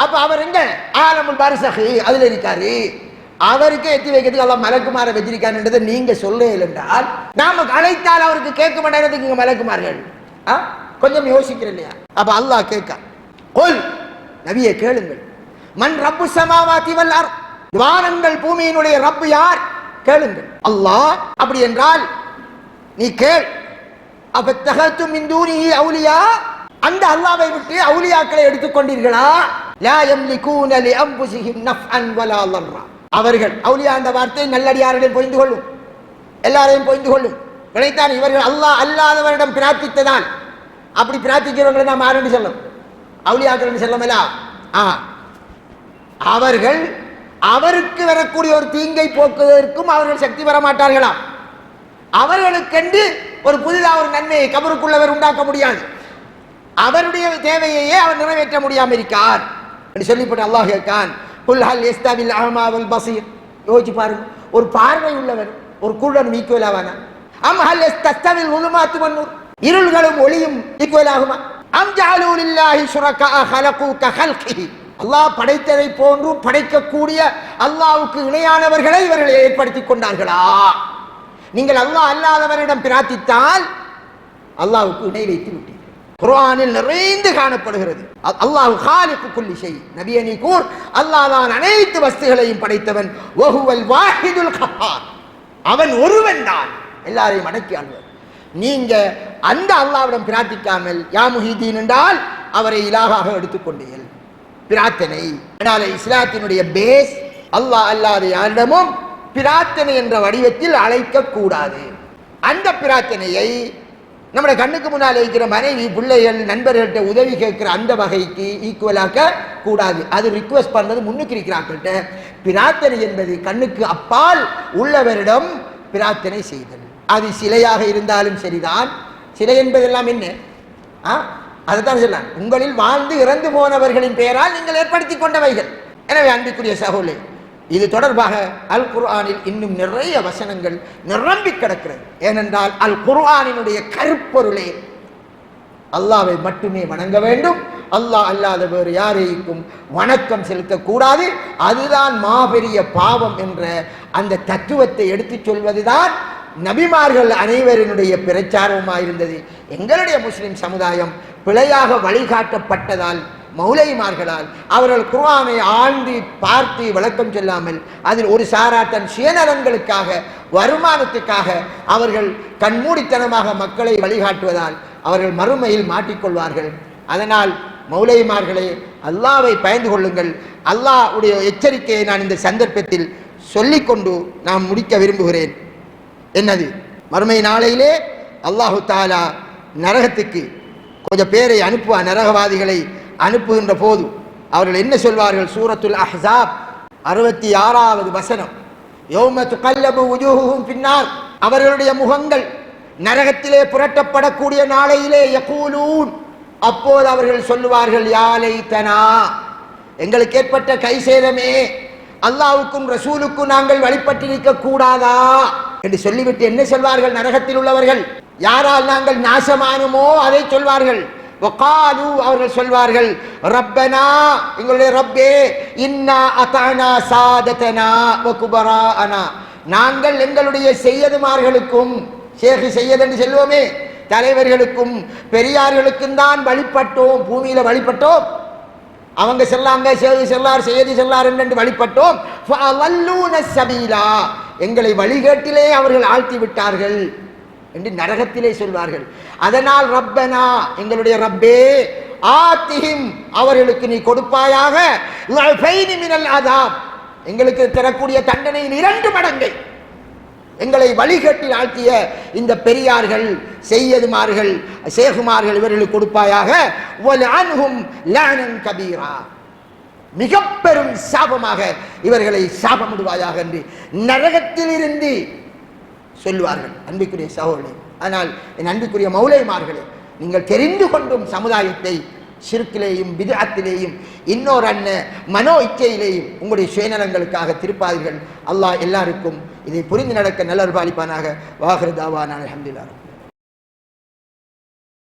அப்ப அவர் எங்க? ஆலமுல் பர்ஸஹ் அதுல இருக்காரு. அவருக்கே எத்தி வைக்கிறதுக்கு அல்லாஹ் மலக்குமார வச்சிருக்கான்றதை நீங்க சொல்ல என்றால் நாம அழைத்தால் அவருக்கு கேட்க மாட்டேங்கிறதுக்கு இங்க மலக்குமார்கள் கொஞ்சம் யோசிக்கிறேன் இல்லையா? அப்ப அல்லாஹ் கேட்க கொல் நபியை கேளுங்கள், மன் ரப்பு சமாவாதி வல் அர்த், வானங்கள் பூமியினுடைய ரப்பு யார் கேளுங்கள். அல்லாஹ். அப்படி என்றால் நீ கேள். அபத்தகத்து மின் தூனிஹி அவுலியா, அந்த அல்லாஹ்வை விட்டு அவுலியாக்களை எடுத்துக்கொண்டீர்களா? லா யம்லிகூன லி அன்ஃபுஸிஹிம் நஃப்அன் வலா ضرا. அவர்கள் அவுலியா என்ற வார்த்தை நல்லடியார்களிடம் பொய்ந்து கொள்ளும், எல்லாரையும் பொய்ந்து கொள்ளும். நினைத்தான் இவர்கள் அல்லாஹ் அல்லாதவரிடம் பிரார்த்தித்ததால் அப்படி பிரார்த்திக்கிறவங்களை நாம் யாருன்னு சொல்லும்? அவுலியாக்கள் செல்லமல்ல. அவர்கள் அவருக்கு வரக்கூடிய ஒரு தீங்கை போக்குவதற்கும் அவர்கள் சக்தி பெற மாட்டார்களாம். அவர்களுக்கென்று ஒரு புதிதாக ஒரு நன்மையை கபருக்குள்ளவர் உண்டாக்க முடியாது. அவருடைய தேவையையே அவர் நிறைவேற்ற முடியாமல் இருக்கார் என்று சொல்லிப்பட்டு அல்லாஹ் கேட்கான், குல் ஹல் யஸ்தவில் அஹ்மா வல் பஸீர். யோசிச்சு பாருங்க, ஒரு பார்வை உள்ளவர் ஒரு குருடன் ஈக்குவல் ஆவானா? அம் ஹல் யஸ்தவில் உலுமாத்து வன்னூர், இருள்களும் ஒளியும் ஈக்குவல் ஆகுமா? அம் ஜஅலூ லில்லாஹி ஷுரகா ஹலகு கஹல்கிஹி, அல்லாஹ் படைத்ததை போன்று படைக்கக்கூடிய அல்லாஹ்வுக்கு இணையானவர்களை இவர்கள் ஏற்படுத்தி கொண்டார்களா? நீங்கள் அல்லாஹ் அல்லாதவரிடம் பிரார்த்தித்தால் அல்லாஹ்வுக்கு இணை வைத்து விட்டீர்கள். குர்ஆனில் நிறைந்து காணப்படுகிறது. அல்லாஹ் காலிகு குல்லி ஷை. நபியே நீ கூர், அல்லாஹ் தான் அனைத்து வஸ்துகளையும் படைத்தவன். வஹுவல் வாஹிதுல் கஹ்ஹார், அவன் ஒருவன் தான் எல்லாரையும் அடக்கி ஆள்வர். நீங்க அந்த அல்லாஹ்விடம் பிரார்த்திக்காமல் யா முஹீதீன் என்றால் அவரை இலாகாக எடுத்துக்கொண்டீர்கள். பிரார்த்தனை அதனால இஸ்லாத்தினுடைய பேஸ் அல்லாஹ் அல்லாத யாரிடமும் பிரார்த்தனை என்ற வடிவத்தில் அழைக்க கூடாது. அந்த பிரார்த்தனையை நம்முடைய கண்ணுக்கு முன்னால் இருக்கிற மனைவி பிள்ளைகள் நண்பர்கள்ட்ட உதவி கேட்கிற அந்த வகைக்கு ஈக்குவலாக்க கூடாது. அது ரிக்வெஸ்ட் பண்றது முன்னுக்கு இருக்கிறார்கள்ட்ட. பிரார்த்தனை என்பது கண்ணுக்கு அப்பால் உள்ளவரிடம் பிரார்த்தனை செய்தல். அது சிலையாக இருந்தாலும் சரிதான். சிலை என்பதெல்லாம் என்ன? அதுதான் சொல்ல, உங்களில் வாழ்ந்து இறந்து போனவர்களின் பெயரால் நீங்கள் ஏற்படுத்தி கொண்டவைகள். எனவே அன்பிற்குரிய சகோதரர்களே, இது தொடர்பாக அல் குர்ஆனில் இன்னும் நிறைய வசனங்கள் நிரம்பி கிடக்கிறது. ஏனென்றால் அல் குர்ஆனினுடைய கருப்பொருளே அல்லாஹ்வை மட்டுமே வணங்க வேண்டும், அல்லாஹ் அல்லாத வேறு யாரையும் வணக்கம் செலுத்தக்கூடாது, அதுதான் மாபெரிய பாவம் என்ற அந்த தத்துவத்தை எடுத்துச் சொல்வதுதான் நபிமார்கள் அனைவரினுடைய பிரச்சாரமாக இருந்தது. எங்களுடைய முஸ்லிம் சமுதாயம் பிழையாக வழிகாட்டப்பட்டதால் மௌலைமார்களால் அவர்கள் குர்ஆனை ஆழ்ந்து பார்த்து விளக்கம் சொல்லாமல் அதில் ஒரு சாரா தன் சுயநலங்களுக்காக வருமானத்துக்காக அவர்கள் கண்மூடித்தனமாக மக்களை வழிகாட்டுவதால் அவர்கள் மறுமையில் மாட்டிக்கொள்வார்கள். அதனால் மௌலைமார்களே, அல்லாஹ்வை பயந்து கொள்ளுங்கள். அல்லாஹ்வுடைய எச்சரிக்கையை நான் இந்த சந்தர்ப்பத்தில் சொல்லிக்கொண்டு நான் முடிக்க விரும்புகிறேன். என்னது? மறுமை நாளையிலே அல்லாஹு தஆலா நரகத்துக்கு கொஞ்சம் பேரை அனுப்புவார். நரகவாதிகளை அனுப்புகின்ற போது அவர்கள் என்ன சொல்வார்கள்? சூரத்துல் அஹ்ஸாப் 66வது வசனம், யௌம துகல்லபு வுஜூஹுஹும் ஃபின்னார், அவர்களுடைய முகங்கள் நரகத்திலே புரட்டப்படக்கூடிய நாளையிலே யகூலூன், அப்போது அவர்கள் சொல்லுவார்கள், யா லைதனா, எங்களுக்கு ஏற்பட்ட கைசேதமே, அல்லாஹ்வுக்கும் ரசூலுக்கும் நாங்கள் வழிபட்டிருக்க கூடாதா என்று சொல்லிவிட்டு என்ன சொல்வார்கள்? நரகத்தில் உள்ளவர்கள் யாரால் நாங்கள் நாசமானுமோ அதை சொல்வார்கள். வகாலு, அவர்கள் சொல்வார்கள், ரப்பனா, எங்களுடைய ரப்பே, இன்னா அதானா சாததனா வ குபராஅனா, நாங்கள் எங்களுடைய செய்யதுமார்களுக்கும், ஷேக் செய்யது என்று சொல்லுவோமே, தலைவர்களுக்கும் பெரியார்களுக்கும் தான் வழிபட்டோம், பூமியில வழிபட்டோம். அவங்க சொல்லாங்க ஷேக் சொல்லார் செய்யது சொல்லார் என்று வழிபட்டோம். ஃபஅல்லூன ஸபீலா, எங்களை வழிகேட்டிலே அவர்கள் ஆழ்த்தி விட்டார்கள் என்று நரகத்திலே சொல்வார்கள். அதனால் ரப்பனா, எங்களுடைய ரப்பே, ஆத்திஹிம், அவர்களுக்கு நீ கொடுப்பாயாக, லைஃபைனி மினல் அதாப், எங்களுக்கு தரக்கூடிய தண்டனையின் 2 மடங்கை எங்களை வழிகட்டில் ஆழ்த்திய இந்த பெரியார்கள், செய்யதுமார்கள், சேகுமார்கள் இவர்களுக்கு கொடுப்பாயாக, வலஅன்ஹும் லஅனன் கபீரா, மிக பெரும் சாபமாக இவர்களை சாபமிடுவாயாக என்று நரகத்தில் இருந்து சொல்வார்கள். அன்பிற்குரிய சகோதரர்களே, ஆனால் என் அன்பிற்குரிய மௌலைமார்களே, நீங்கள் தெரிந்து கொண்டும் சமுதாயத்தை ஷிர்கிலேயும் பித்அத்திலேயும் இன்னொரு மனோ இச்சையிலேயும் உங்களுடைய சுயநலங்களுக்காக திருப்பாதீர்கள். அல்லாஹ் எல்லாருக்கும் இதை புரிந்து நடக்க நல்ல பாலிப்பானாக. வாஹிரு தாவானா அல்ஹம்துலில்லாஹ்.